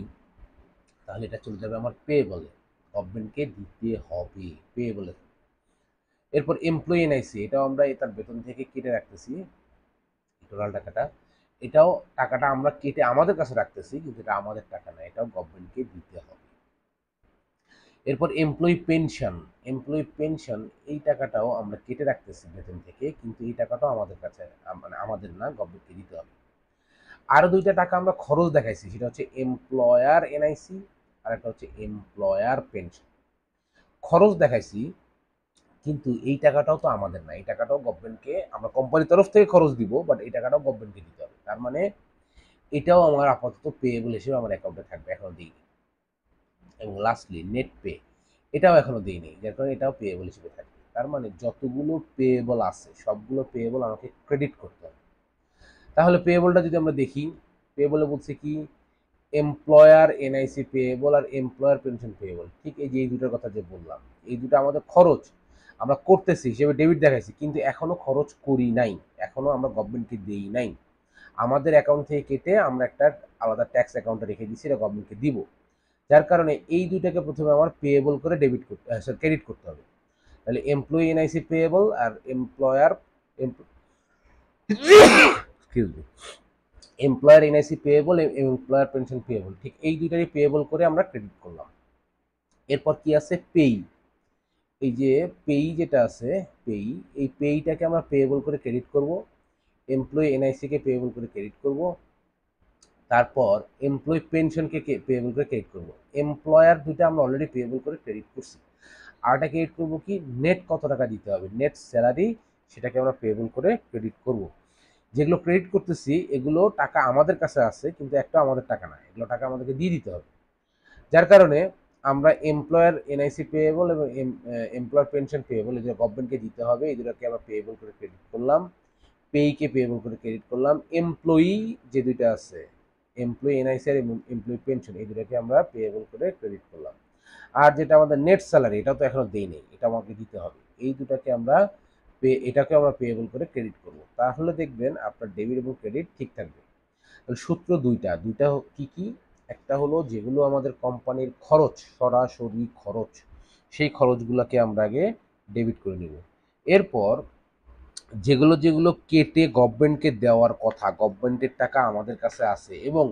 তাহলে এটা চলে যাবে আমার পে বলে, গভর্নমেন্টকে দিতে হবে পে বলে। এরপর এমপ্লয়ি এনআইসি, এটাও আমরা তার বেতন থেকে কেটে রাখতেছি টোটাল টাকাটা, এটাও টাকাটা আমরা কেটে আমাদের কাছে রাখতেছি, কিন্তু এটা আমাদের টাকা না, এটাও গভর্নমেন্টকে দিতে হবে। এরপর এমপ্লয়ি পেনশন, এই টাকাটাও আমরা কেটে রাখতেছি বেতন থেকে, কিন্তু এই টাকাটাও আমাদের কাছে, মানে আমাদের না, গভর্নমেন্টকে দিতে হবে। আরো দুইটা টাকা আমরা খরচ দেখাইছি, সেটা হচ্ছে এমপ্লয়ার এনআইসি আর একটা হচ্ছে এমপ্লয়ার পেনশন। খরচ দেখাইছি, কিন্তু এই টাকাটাও তো আমাদের না, এই টাকাটাও গভর্নমেন্টকে, আমরা কোম্পানির তরফ থেকে খরচ দিব, বাট এই টাকাটাও গভর্নমেন্টকে দিতে হবে। তার মানে এটাও আমার আপাতত পেয়েবল হিসেবে আমার অ্যাকাউন্টে থাকবে, এখনো দিইনি। এবং লাস্টলি নেট পে, এটাও এখনো দিইনি, যার কারণে এটাও পেয়েবল হিসেবে থাকবে। তার মানে যতগুলো পেয়েবল আছে সবগুলো পেয়েবল আমাকে ক্রেডিট করতে হবে। তাহলে পেয়েবলটা যদি আমরা দেখি, পেয়েবলে বলছে কি, এমপ্লয়ার এনআইসি পেয়েবল আর এমপ্লয়ার পেনশন পেয়েবল। ঠিক এই যে এই দুটোর কথা যে বললাম, এই দুটো আমাদের খরচ আমরা করতেছি হিসেবে ডেবিট দেখাইছি, কিন্তু এখনো খরচ করি নাই, এখনো আমরা গভর্নমেন্টকে দেই নাই। আমাদের অ্যাকাউন্ট থেকে কেটে আমরা একটা আলাদা ট্যাক্স অ্যাকাউন্টে রেখে দিচ্ছি, এটা গভর্নমেন্টকে দিব। যার কারণে এই দুইটাকে প্রথমে আমার পেয়েবল করে ডেবিট করতে, সরি, ক্রেডিট করতে হবে। তাহলে এমপ্লয়ি এনআইসি পেয়েবল আর employer, excuse me, employer NIC payable, employer pension payable, ঠিক এই দুইটারই পেয়েবল করে আমরা ক্রেডিট করলাম। এরপর কি আছে, পেই। এই যে পেই যেটা আছে, পেই, এই পেইটাকে আমরা পেয়েবল করে ক্রেডিট করব, এমপ্লয়ি এনআইসি কে পেয়েবল করে ক্রেডিট করব, তারপর এমপ্লয়ি পেনশনকে পেয়েবল করে ক্রেডিট করব। এমপ্লয়ার দুটো আমরা অলরেডি পেয়েবল করে ক্রেডিট করছি। আরটা ক্রেডিট করব কি, নেট কত টাকা দিতে হবে, নেট স্যালারি, সেটাকে আমরা পেয়েবল করে ক্রেডিট করব। যেগুলো ক্রেডিট করতেছি এগুলো টাকা আমাদের কাছে আছে, কিন্তু একটা আমাদের টাকা না, এগুলো টাকা আমাদেরকে দিয়ে দিতে হবে। যার কারণে আমরা এমপ্লয়ার এনআইসি পেয়েবল এবং এমপ্লয়ার পেনশন পেয়েবল, এই যে গভর্নমেন্টকে দিতে হবে, এই দুটোকে আমরা পেয়েবল করে ক্রেডিট করলাম। পেইকে পেয়েবল করে ক্রেডিট করলাম। এমপ্লয়ি যে দুইটা আছে, এমপ্লয়ি এনআইসি আর এমপ্লয়ি পেনশন, এই দুটাকে আমরা পেয়েবল করে ক্রেডিট করলাম। আর যেটা আমাদের নেট স্যালারি, এটা তো এখনো দেই নেই, এটা আমাকে দিতে হবে। এই দুটাকে আমরা এটাকে আমরা পেয়েবল করে ক্রেডিট করব। তাহলে দেখবেন আপনার ডেবিট এবং ক্রেডিট ঠিক থাকবে। তাহলে সূত্র দুইটা, কি কি, একটা হলো যেগুলো আমাদের কোম্পানির খরচ, সরাসরি খরচ, সেই খরচগুলোকে আমরা আগে ডেবিট করে নেব। এরপর যেগুলো যেগুলো কেটে গভর্নমেন্টকে দেওয়ার কথা, গভর্নমেন্টের টাকা আমাদের কাছে আছে, এবং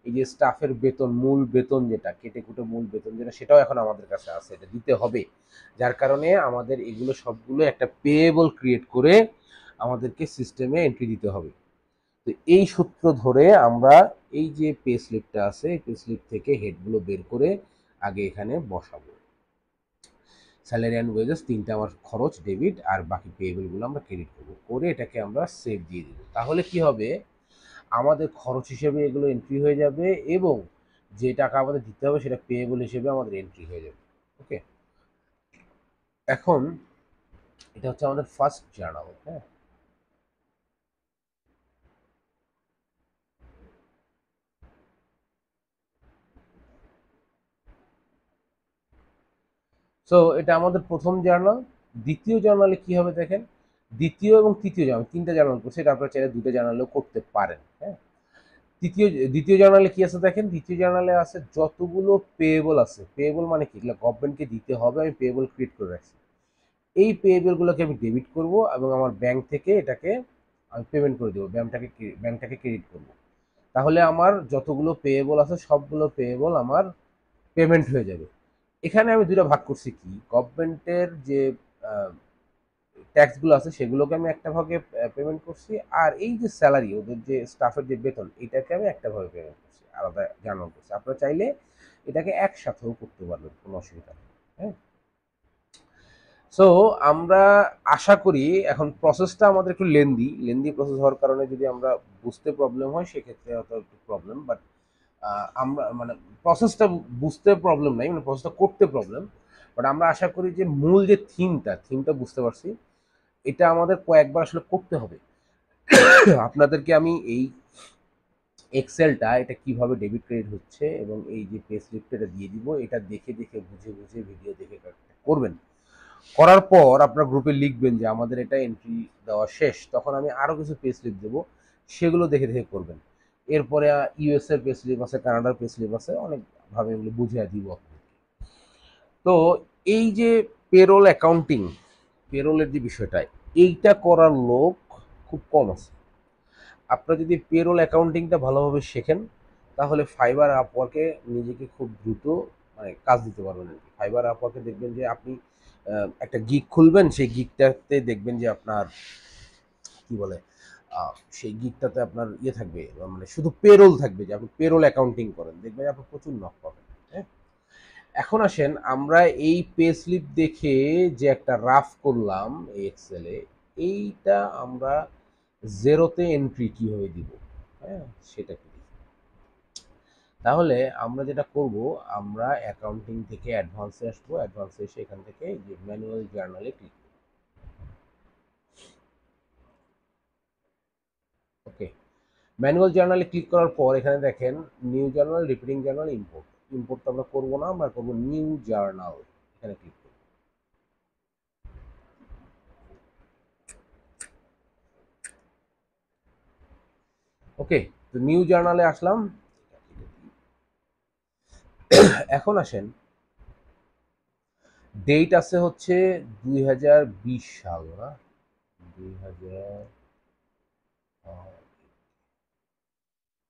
এই যে স্টাফের বেতন, মূল বেতন যেটা কেটে কুটে মূল বেতন যেটা, সেটাও এখন আমাদের কাছে আছে, এটা দিতে হবে। যার কারণে আমাদের এগুলো সবগুলো একটা পেয়েবল ক্রিয়েট করে আমাদেরকে সিস্টেমে এন্ট্রি দিতে হবে। তো এই সূত্র ধরে আমরা এই যে পে স্লিপটা আছে, এই পে স্লিপ থেকে হেডগুলো বের করে আগে এখানে বসাবো। স্যালারি অ্যান্ড ওয়েজেস তিনটা আমার খরচ ডেবিট, আর বাকি পেয়েবলগুলো আমরা ক্রেডিট করবো, করে এটাকে আমরা সেভ দিয়ে দিব। তাহলে কি হবে, আমাদের খরচ হিসেবে এগুলো এন্ট্রি হয়ে যাবে, এবং যে টাকা আমাদের দিতে হবে সেটা পেয়েবল হিসেবে আমাদের এন্ট্রি হয়ে যাবে। ওকে, এখন এটা হচ্ছে আমাদের ফার্স্ট জার্নাল। হ্যাঁ, সো এটা আমাদের প্রথম জার্নাল। দ্বিতীয় জার্নালে কি হবে দেখেন, দ্বিতীয় এবং তৃতীয় জার্নাল, তিনটা জার্নাল করছে, এটা আপনারা চাইলে দুটো জার্নালেও করতে পারেন। হ্যাঁ, দ্বিতীয় জার্নালে কি আছে দেখেন, দ্বিতীয় জার্নালে আছে যতগুলো পেয়েবল আছে, পেয়েবল মানে কি, এগুলো গভর্নমেন্টকে দিতে হবে, আমি পেয়েবল ক্রিয়েট করে রাখছি। এই পেয়েবলগুলোকে আমি ডেবিট করব, এবং আমার ব্যাংক থেকে এটাকে আমি পেমেন্ট করে দেবো, ব্যাংকটাকে ক্রেডিট করব। তাহলে আমার যতগুলো পেয়েবল আছে সবগুলো পেয়েবল আমার পেমেন্ট হয়ে যাবে। এখানে আমি দুটো ভাগ করছি, কি, গভর্নমেন্টের যে ট্যাক্সগুলো আছে সেগুলোকে আমি একটা ভাগে পেমেন্ট করছি, আর এই যে স্যালারি, ওদের যে স্টাফের যে বেতন, এটাকে আমি একটা ভাবে পেমেন্ট করছি, আলাদা জার্নাল করছি। আপনারা চাইলে এটাকে একসাথেও করতে পারবেন, কোনো অসুবিধা নেই। হ্যাঁ, সো আমরা আশা করি, এখন প্রসেসটা আমাদের একটু লেন্দি প্রসেস হওয়ার কারণে যদি আমরা বুঝতে প্রবলেম হয় সেক্ষেত্রে হয়তো একটু প্রবলেম, বাট আমরা মানে প্রসেসটা বুঝতে প্রবলেম নাই, মানে প্রসেসটা করতে প্রবলেম, বাট আমরা আশা করি যে মূল যে থিমটা বুঝতে পারছি। এটা আমাদের কয়েকবার আসলে করতে হবে। আপনাদেরকে আমি এই এক্সেলটা, এটা কিভাবে ডেবিট ক্রেডিট হচ্ছে এবং এই যে পে স্লিপটা এটা দিয়ে দিব, এটা দেখে দেখে বুঝে বুঝে ভিডিও দেখে করবেন। করার পর আপনার গ্রুপে লিখবেন যে আমাদের এটা এন্ট্রি দেওয়া শেষ, তখন আমি আরও কিছু পে স্লিপ দেবো, সেগুলো দেখে দেখে করবেন। এরপরে ইউএস এর পে স্লিপ আছে, কানাডার পে স্লিপ আছে, অনেকভাবে এগুলো বুঝিয়ে দিব আপনাকে। তো এই যে পেরোল অ্যাকাউন্টিং, পেরোলের যে বিষয়টা, এইটা করার লোক খুব কম আছে। আপনারা যদি পেরোল অ্যাকাউন্টিংটা ভালোভাবে শেখেন, তাহলে ফাইবার আপওয়ার্কে নিজেকে খুব দ্রুত মানে কাজ দিতে পারবেন আর কি। ফাইবার আপওয়ার্কে দেখবেন যে আপনি একটা গিগ খুলবেন, সেই গিগটাতে দেখবেন যে আপনার কি বলে, সেই গিগটাতে আপনার থাকবে, মানে শুধু পেরোল থাকবে, যে আপনি পেরোল অ্যাকাউন্টিং করেন, দেখবেন আপনি প্রচুর নক পাবেন। হ্যাঁ, এখন আসেন আমরা এই পে স্লিপ দেখে যে একটা রাফ করলাম এই এক্সেলে, এইটা আমরা জেরোতে এন্ট্রি কিভাবে দিব, হ্যাঁ সেটা কি। তাহলে আমরা যেটা করব, আমরা অ্যাকাউন্টিং থেকে অ্যাডভান্সে আসবো, অ্যাডভান্সে এসে এখান থেকে যে ম্যানুয়াল জার্নালে ক্লিক, ওকে। ম্যানুয়াল জার্নালে ক্লিক করার পর এখানে দেখেন new journal, repeating journal, import. Import তো আমরা করবো না, আমরা করবো নিউ জার্নাল, এখানে ক্লিক করব। ওকে, তো নিউ জার্নালে আসলাম। এখন আসেন, ডেট আছে হচ্ছে 2020 সাল, না 2000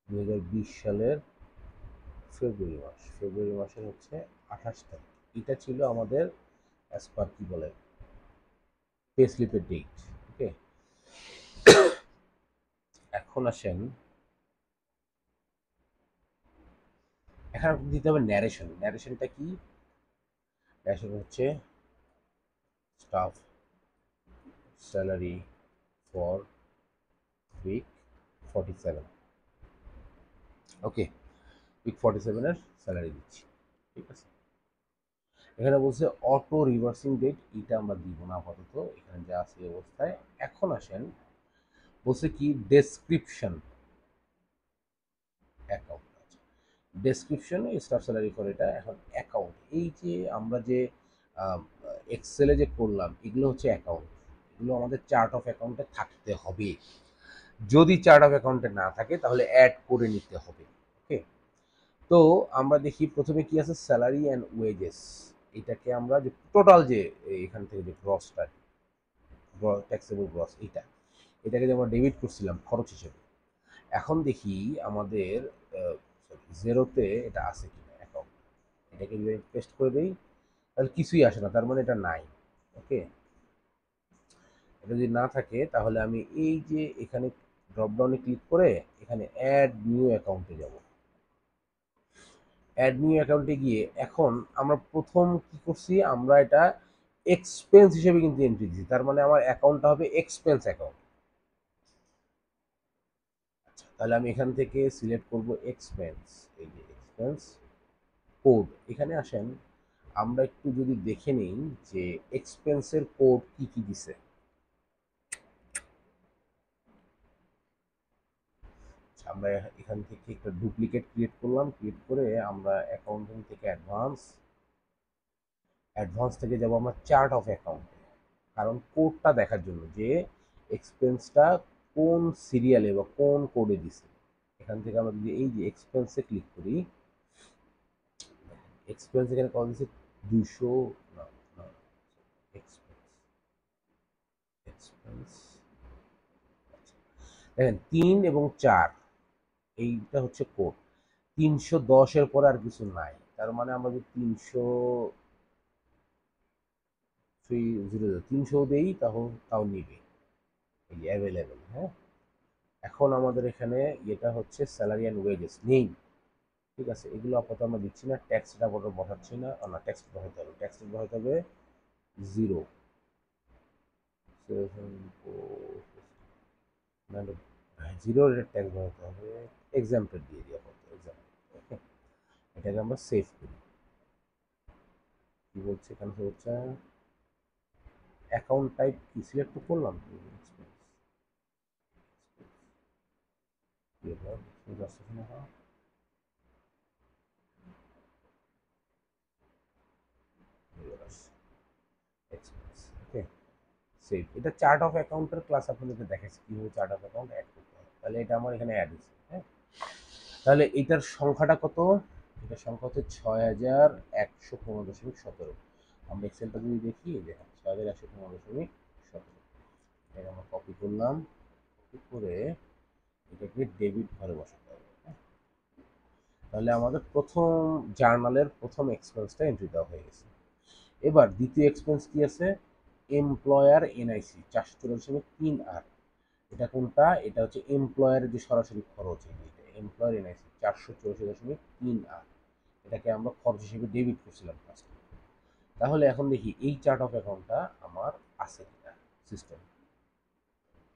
2020 সালের ফেব্রুয়ারি মাস, ফেব্রুয়ারি মাসের হচ্ছে 28 তারিখ। এটা ছিল আমাদের অ্যাজ পার কি বলে পে স্লিপের ডেট, ওকে। এখন আসেন, এখানে দিতে হবে ন্যারেশন। ন্যারেশনটা কি? ন্যারেশন হচ্ছে staff salary for week 47, okay. Week 47-এর স্যালারি দিচ্ছি, ঠিক আছে। এখানে বলছে অটো রিভার্সিং ডেট, এটা আমরা দিব না আপাতত, এখানে যা আছে এই অবস্থায়। এখন আসেন, বলছে কি description account, description staff salary for, এটা এখন অ্যাকাউন্ট। এই যে আমরা যে এক্সেলে যে করলাম, এগুলো হচ্ছে অ্যাকাউন্ট, এগুলো আমাদের চার্ট অফ অ্যাকাউন্টে থাকতে হবে। যদি চার্ট অফ অ্যাকাউন্টে না থাকে তাহলে অ্যাড করে নিতে হবে, ওকে। তো আমরা দেখি প্রথমে কি আছে, স্যালারি অ্যান্ড ওয়েজেস। এটাকে আমরা যে টোটাল যে এখান থেকে যে গ্রসটা, ট্যাক্সেবল গ্রস, এটাকে যে আমরা ডেবিট করছিলাম খরচ হিসেবে, এখন দেখি আমাদের জেরোতে এটা আছে কিনা অ্যাকাউন্ট। এটাকে যদি পেস্ট করে দিই তাহলে কিছুই আসে না, তার মানে এটা নাই, ওকে। এটা যদি না থাকে তাহলে আমি এই যে এখানে ড্রপডাউনে ক্লিক করে এখানে অ্যাড নিউ অ্যাকাউন্টে যাব। অ্যাড নিউ অ্যাকাউন্টে গিয়ে এখন আমরা প্রথম কি করছি, আমরা এটা এক্সপেন্স হিসেবে কিন্তু এন্ট্রি দিচ্ছি, তার মানে আমার অ্যাকাউন্টটা হবে এক্সপেন্স অ্যাকাউন্ট। আচ্ছা, তাহলে আমি এখান থেকে সিলেক্ট করব এক্সপেন্স, এই যে এক্সপেন্স কোড। এখানে আসেন, আমরা একটু যদি দেখে নিই যে এক্সপেন্সের কোড কি কি দিছে। আমরা এখান থেকে একটা ডুপ্লিকেট ক্রিয়েট করলাম, ক্রিয়েট করে আমরা অ্যাকাউন্টিং থেকে অ্যাডভান্স, অ্যাডভান্স থেকে যাব আমরা চার্ট অফ অ্যাকাউন্ট, কারণ কোডটা দেখার জন্য যে এক্সপেন্সটা কোন সিরিয়ালে বা কোন কোডে দিছে। এখান থেকে আমরা যদি এই যে এক্সপেন্সে ক্লিক করি, এক্সপেন্স এখানে কত দিচ্ছে, 200, না না, এক্সপেন্স, এক্সপেন্স, দেখেন 3 এবং 4, এইটা হচ্ছে কোড। 310-এর পরে আর কিছু নাই, তার মানে আমরা যদি 300 দেই তাও তাও নিবে, এই অ্যাভেলেবেল, হ্যাঁ। এখন আমাদের এখানে এটা হচ্ছে স্যালারি অ্যান্ড ওয়েজেস নেই, ঠিক আছে। এগুলো আপাতত আমরা দিচ্ছি না, ট্যাক্সটা আপাতত বসাচ্ছি না, না ট্যাক্স বসাতে হবে, ট্যাক্স বসাতে হবে 0, মানে 0 রেট ট্যাক্স বসাতে হবে। এক্সাম্পল দিয়ে দিই আপাতত, এক্সাম্পল, ওকে। এটাকে আমরা সেভ করি। কি বলছে এখানে, হচ্ছে অ্যাকাউন্ট টাইপ কি সিলেক্ট করলাম, ওকে সেভ। এটা চার্ট অফ অ্যাকাউন্টের ক্লাস আপনাদেরকে দেখাচ্ছি কীভাবে চার্ট অফ অ্যাকাউন্ট অ্যাড করতে হয়। তাহলে এটা আমার এখানে অ্যাড হয়েছে, হ্যাঁ। তাহলে এটার সংখ্যাটা কত, এটার সংখ্যা হচ্ছে 6115.17। আমরা এক্সেলটা যদি দেখি, দেখেন 6115.17, এটা আমরা কপি করলাম, কপি করে এটাকে ডেবিট ঘরে বসাতে হবে, হ্যাঁ। তাহলে আমাদের প্রথম জার্নালের প্রথম এক্সপেন্সটা এন্ট্রি দেওয়া হয়ে গেছে। এবার দ্বিতীয় এক্সপেন্স কি আছে, এমপ্লয়ার এনআইসি 484.38। এটা কোনটা, এটা হচ্ছে এমপ্লয়ারের যে সরাসরি খরচ, এটা এমপ্লয়ার এনআইসি 484.38, এটাকে আমরা খরচ হিসেবে ডেবিট করছিলাম ফার্স্ট। তাহলে এখন দেখি এই চার্ট অফ অ্যাকাউন্টটা আমার আছে কিনা সিস্টেম।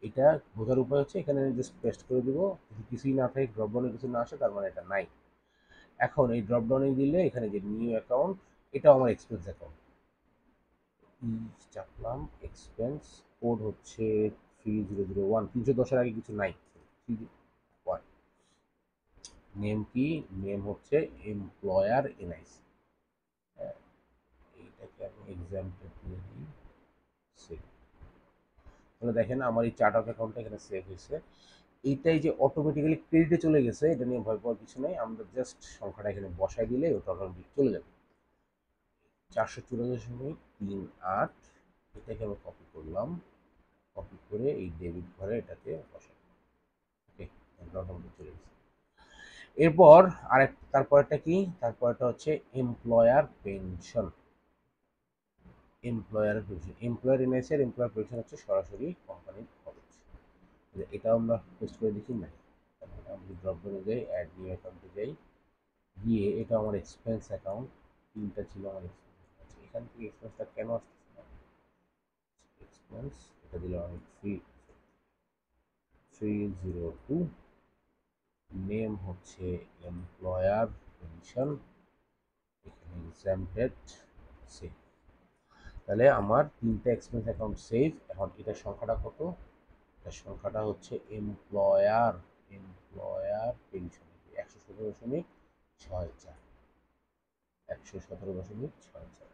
এটা বোঝার উপায় হচ্ছে এখানে জাস্ট পেস্ট করে দিব, যদি কিছুই না থাকে, ড্রপডাউনে কিছু না আসে, তার মানে এটা নাই। এখন এই ড্রপডাউনে দিলে এখানে যে নিউ অ্যাকাউন্ট, এটাও আমার এক্সপেন্স অ্যাকাউন্ট, চাপলাম এক্সপেন্স, কোড হচ্ছে 3001, 310-এর আগে কিছু নাই, 301। নেম কি, নেম হচ্ছে এমপ্লয়ার এনআইসি, এইটাকে আমি এক্সাম্পল দিয়ে দিই, সেভ। তাহলে দেখেন আমার এই চার্ট অফ অ্যাকাউন্টটা এখানে সেভ হয়েছে। এইটাই যে অটোমেটিক্যালি ক্রেডিটে চলে গেছে, এটা নিয়ে ভয় পাওয়ার কিছু নেই, আমরা জাস্ট সংখ্যাটা এখানে বসাই দিলে ওটা অটোমেটিক চলে যাবে। 484.38, এটাকে আমি কপি করলাম, কপি করে এই ডেবিট ঘরে এটাকে বসাই। ওকে, অটোমেটিক চলে গেছে। এরপর তারপরটা কি, তারপরটা হচ্ছে employer pension. Employer pension, employer NIC আর এমপ্লয়ার পেনশন হচ্ছে সরাসরি কোম্পানির খরচ। এটাও আমরা টেস্ট করে দেখি না। আমি ড্রপডাউনে যাই, অ্যাড নিউ অ্যাকাউন্টে যাই, গিয়ে এটা আমার এক্সপেন্স অ্যাকাউন্ট, তিনটা ছিল আমার এক্সপেন্স। আচ্ছা, এখান থেকে এক্সপেন্সটা কেন আসতেছে না, এক্সপেন্স এটা দিলাম আমি 302, নেম হচ্ছে এমপ্লয়ার পেনশন, এখানে এক্সাম্পটেড, সেভ। তাহলে আমার তিনটা এক্সপেন্স অ্যাকাউন্ট সেভ। এখন এটার সংখ্যাটা কত, এটার সংখ্যাটা হচ্ছে এমপ্লয়ার, এমপ্লয়ার পেনশন 117.64, 117.64।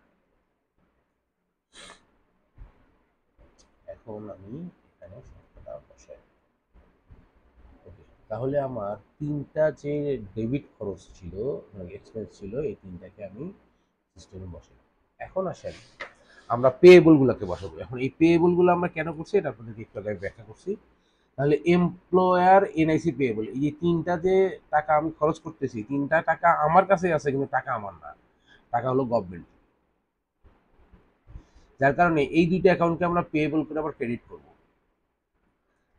এখন আমি এখানে সংখ্যাটা বসাই। ওকে, তাহলে আমার তিনটা যে ডেবিট খরচ ছিল, মানে এক্সপেন্স ছিল, এই তিনটাকে আমি সিস্টেমে বসাই। এখন আসেন আমরা পেয়েবলগুলোকে বসাবো। এখন এই পেয়েবলগুলো আমরা কেন করছি এটা আপনাদেরকে একটু আগে ব্যাখ্যা করছি। তাহলে এমপ্লয়ার এনআইসি পেয়েবল, এই যে তিনটা যে টাকা আমি খরচ করতেছি, তিনটা টাকা আমার কাছে আছে কিন্তু টাকা আমার না, টাকা হলো গভর্নমেন্ট। যার কারণে এই দুইটা অ্যাকাউন্টকে আমরা পেয়েবল করে আবার ক্রেডিট করব।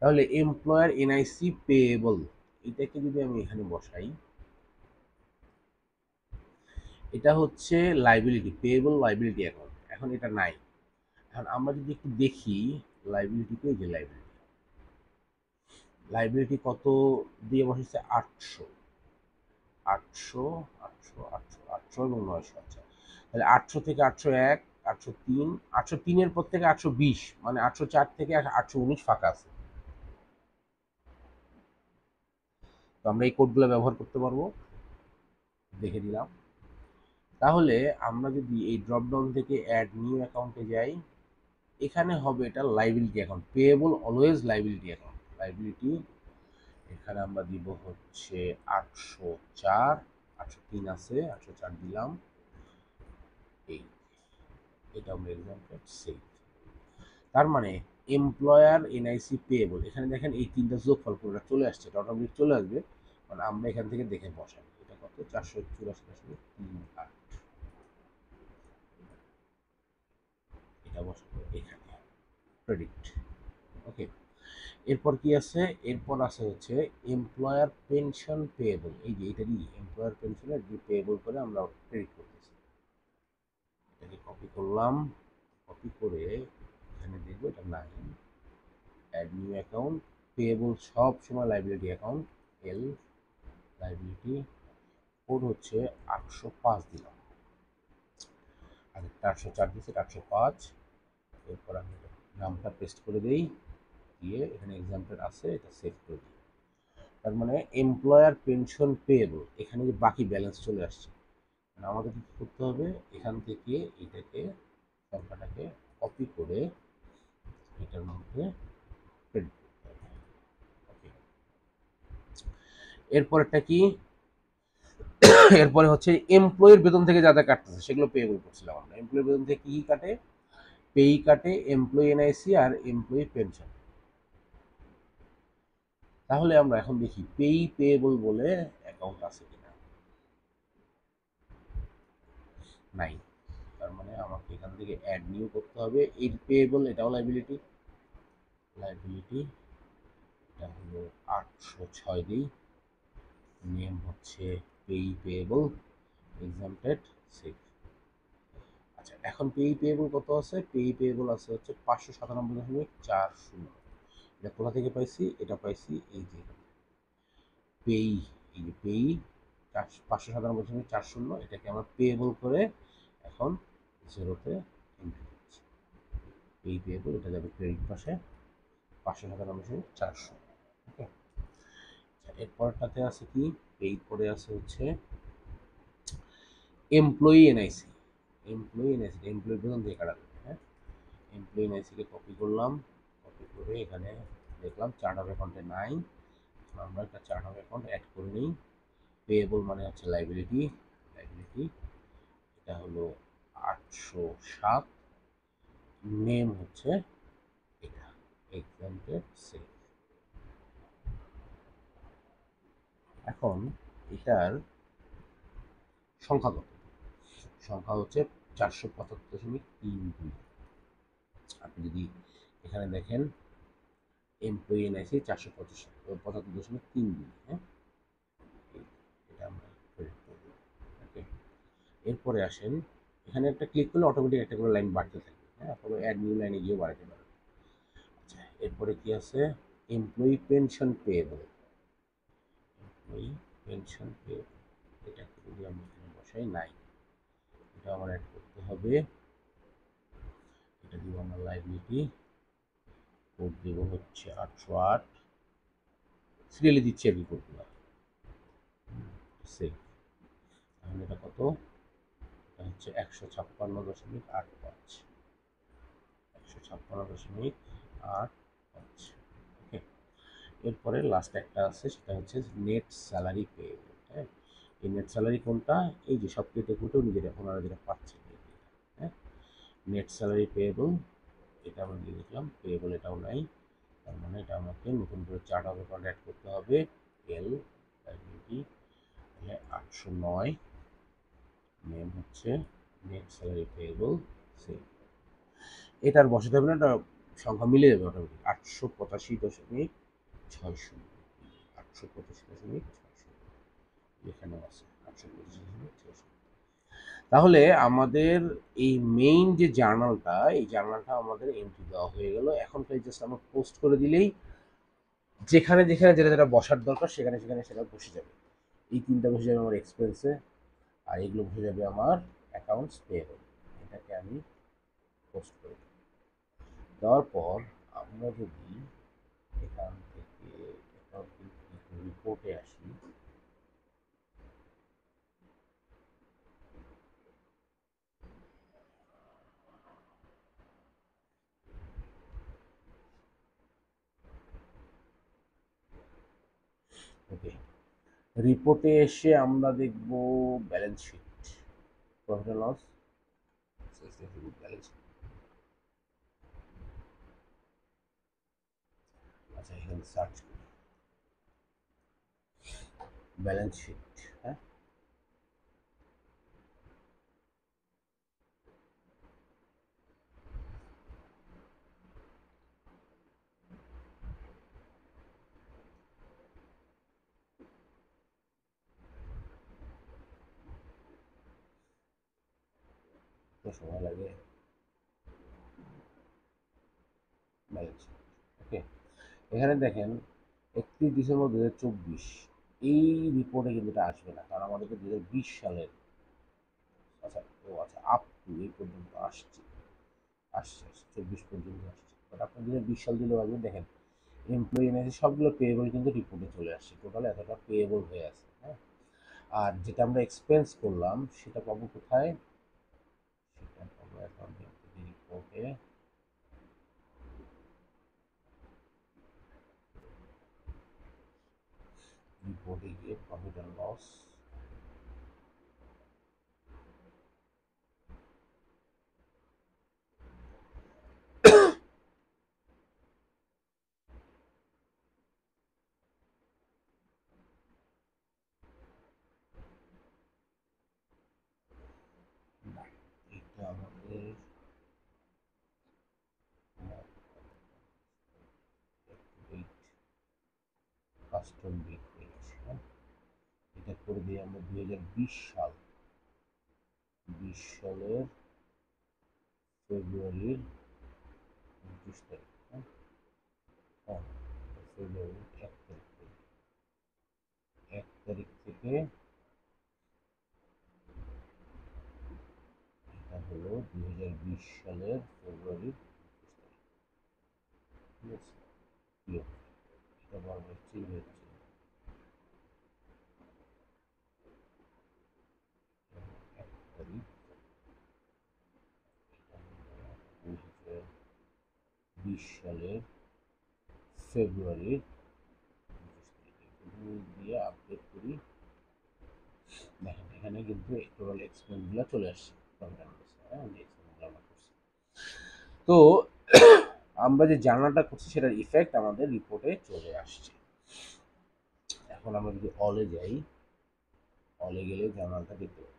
তাহলে এমপ্লয়ার এনআইসি পেয়েবল, এটাকে যদি আমি এখানে বসাই, এটা হচ্ছে লাইবিলিটি, পেয়েবল লাইবিলিটি অ্যাকাউন্ট। এখন এটা নাই। এখন আমরা যদি একটু দেখি লাইবিলিটিতে, যে লাইবিলিটি, লাইবিলিটি কত দিয়ে বসেছে, 800, 800, 800, 800, 800 এবং 900। আচ্ছা, তাহলে 800 থেকে 801, 803, 803-এর পর থেকে 820, মানে 804 থেকে 819 ফাঁকা আছে। তো আমরা এই কোডগুলো ব্যবহার করতে পারবো, দেখে দিলাম। তাহলে আমরা যদি এই ড্রপডাউন থেকে অ্যাড নিউ অ্যাকাউন্টে যাই, এখানে হবে এটা liability account, payable always liability account, liability. এখানে আমরা দিব হচ্ছে 804, 803 আছে, 804 দিলাম, এই এটা আমরা এক্সাম্পল সেভ। তার মানে এমপ্লয়ার এনআইসি পেয়েবল, এখানে দেখেন এই তিনটা যোগফল পুরোটা চলে আসছে, অটোমেটিক চলে আসবে। মানে আমরা এখান থেকে দেখে বসাই এটা কত, 484.38, এটা বসাবো এখানে, প্রেডিক্ট। ওকে, এরপর কি আছে, এরপর আছে হচ্ছে এমপ্লয়ার পেনশন পেয়েবল, এই যে এটারই এমপ্লয়ার পেনশনের যে পেয়েবল করে আমরা ক্রেডিট করতেছি। এটাকে কপি করলাম, কপি করে এখানে দেখবো এটা নাই, অ্যাড নিউ অ্যাকাউন্ট, পেয়েবল সব সময় লাইবিলিটি অ্যাকাউন্ট, এল লাইবিলিটি, কোড হচ্ছে 805 দিলাম, আগেরটা 804 দিচ্ছে, 805। এরপর আমি নামটা পেস্ট করে দিই, দিয়ে এখানে এক্সাম্পল আছে, এটা সেভ করে দিই। তার মানে এমপ্লয়ার পেনশন পেয়েবল, এখানে যে বাকি ব্যালেন্স চলে আসছে, মানে আমাদের কি করতে হবে, এখান থেকে এটাকে, সংখ্যাটাকে কপি করে এটার মধ্যে ক্রেডিট করতে হবে। ওকে, এরপরটা কি, এরপরে হচ্ছে এমপ্লয়ের বেতন থেকে যা যা কাটতেছে সেগুলো পেয়েবল করছিলাম আমরা। এমপ্লয়ের বেতন থেকে কি কাটে, পেই কাটে, এমপ্লয়ি এনআইসি আর এমপ্লয়ি পেনশন। তাহলে আমরা এখন দেখি পেই পেয়েবল বলে অ্যাকাউন্ট আছে কিনা, নাই। তার মানে আমাকে এখান থেকে অ্যাড নিউ করতে হবে। এই পেয়েবল এটাও লাইবিলিটি, লাইবিলিটি এটা হলো 806 দিই, নেম হচ্ছে পেই পেয়েবল, এক্সাম্পটেড সেফ। আচ্ছা, এখন পেই পেয়েবল কত আছে? পেই পেয়েবল আছে হচ্ছে 597.40। এটা কোথা থেকে পাইছি? এটা পাইছি এই যে পেই, এই যে পেই 597.40, এটাকে আমরা পেয়েবল করে এখন জিরোতে এন্ট্রি করছি। পেই পেয়েবল, এটা যাবে ক্রেডিট পাশে 597.40। ওকে, এরপরটাতে আছে কি? পেই পরে আছে হচ্ছে employee NIC. Employee NIC, employee বেতন দিয়ে কাটাবে। হ্যাঁ, এমপ্লয়ি এনআইসিকে কপি করলাম, কপি করে এখানে দেখলাম চার্ট অফ অ্যাকাউন্টে নাই, আমরা একটা চার্ট অফ অ্যাকাউন্ট অ্যাড করে নিই। পেয়েবল মানে হচ্ছে লাইবিলিটি, লাইবিলিটি এটা হলো 807, নেম হচ্ছে এটা এক্সাম্পটেড সেল। এখন এটার সংখ্যা কত? সংখ্যা হচ্ছে 475.32। আপনি যদি এখানে দেখেন এমপ্লয়ি এনআইসি 475.32। হ্যাঁ, এটা আমরা ক্রেডিট করব। ওকে, এরপরে আসেন, এখানে একটা ক্লিক করলে অটোমেটিক একটা করে লাইন বাড়তে থাকে। হ্যাঁ, আপনারা অ্যাড নিউ লাইনে গিয়ে বাড়াতে পারেন। আচ্ছা, এরপরে কি আছে? Employee pension payable, employee pension payable, এটা যদি আমি এখানে বসাই নাই, এটা আমার অ্যাড করতে হবে। এটা দিব আমার লাইবিলিটি, কোড দেব হচ্ছে 808, সিরিয়ালি দিচ্ছি আর কি কোডগুলো। সেভ। তাহলে এটা কত? এটা হচ্ছে 156.85, 156.85। ওকে, এরপরে লাস্ট একটা আছে, সেটা হচ্ছে নেট স্যালারি পেয়েবল। হ্যাঁ, এই নেট স্যালারি কোনটা? এই যে সব কেটে কুটেও নিজেরা ওনারা যেটা পাচ্ছেন। হ্যাঁ, নেট স্যালারি পেয়েবল, এটা আমরা দিয়ে দেখলাম পেয়েবল, এটাও নাই। তার মানে এটা আমাকে নতুন করে চার্ট অফ অ্যাকাউন্ট অ্যাড করতে হবে। এল লাইবিলিটি 809, নেম হচ্ছে নেট স্যালারি পেয়েবল সেম। এটার বসাতে হবে না, এটা সংখ্যা মিলে যাবে অটোমেটিক। 885.60, 885.60 এখানেও আছে 885.60। তাহলে আমাদের এই মেইন যে জার্নালটা, এই জার্নালটা আমাদের এন্ট্রি দেওয়া হয়ে গেল। এখন খালি জাস্ট আমরা পোস্ট করে দিলেই যেখানে যেখানে যেটা যেটা বসার দরকার সেখানে সেখানে সেটা বসে যাবে। এই তিনটা বসে যাবে আমার এক্সপেন্সে, আর এগুলো বসে যাবে আমার অ্যাকাউন্টস পেয়েবল। এটাকে আমি পোস্ট করে দেওয়ার পর আমরা যদি এখান থেকে অ্যাকাউন্টিং রিপোর্টে আসি, ওকে, রিপোর্টে এসে আমরা দেখব balance sheet, profit loss, balance. আচ্ছা, এখানে সার্চ করি ব্যালেন্স শিট। হ্যাঁ, তো সময় লাগে ব্যালেন্স শিট। ওকে, এখানে দেখেন 31 ডিসেম্বর 2024, এই রিপোর্টে কিন্তু এটা আসবে না, কারণ আমাদেরকে 2020 সালের, আচ্ছা ও আচ্ছা, আপ টু এই পর্যন্ত আসছে, আসছে 24 পর্যন্ত আসছে। বাট আপনি 2020 সাল দিলে পারবেন। দেখেন এমপ্লয়ি এনআইসি সবগুলো পেয়েবল কিন্তু রিপোর্টে চলে আসছে, টোটাল এতটা পেয়েবল হয়ে আছে। হ্যাঁ, আর যেটা আমরা এক্সপেন্স করলাম সেটা পাবো কোথায়? সেটা পাবো অ্যাকাউন্টিং রিপোর্টে, রিপোর্টে গিয়ে প্রফিট অ্যান্ড লস, এটা আমাদের কাস্টম ডেট পেজ। হ্যাঁ, এটা করে দিয়ে আমরা 2020 সাল, 2020 সালের ফেব্রুয়ারির 29 তারিখ। হ্যাঁ, ফেব্রুয়ারির 1 তারিখ থেকে এটা হলো 2020 সালের ফেব্রুয়ারির 29 তারিখ। এটা বারবার চেঞ্জ হচ্ছে। 1 তারিখ 2020 সালের ফেব্রুয়ারির 29 তারিখ দিয়ে আপডেট করি। দেখেন এখানে কিন্তু টোটাল এক্সপেন্সগুলো চলে আসছে। তো আমরা যে জার্নালটা করছি সেটার ইফেক্ট আমাদের রিপোর্টে চলে আসছে। এখন আমরা যদি অলে যাই, অলে গেলে জার্নালটা দেখতে পাবো।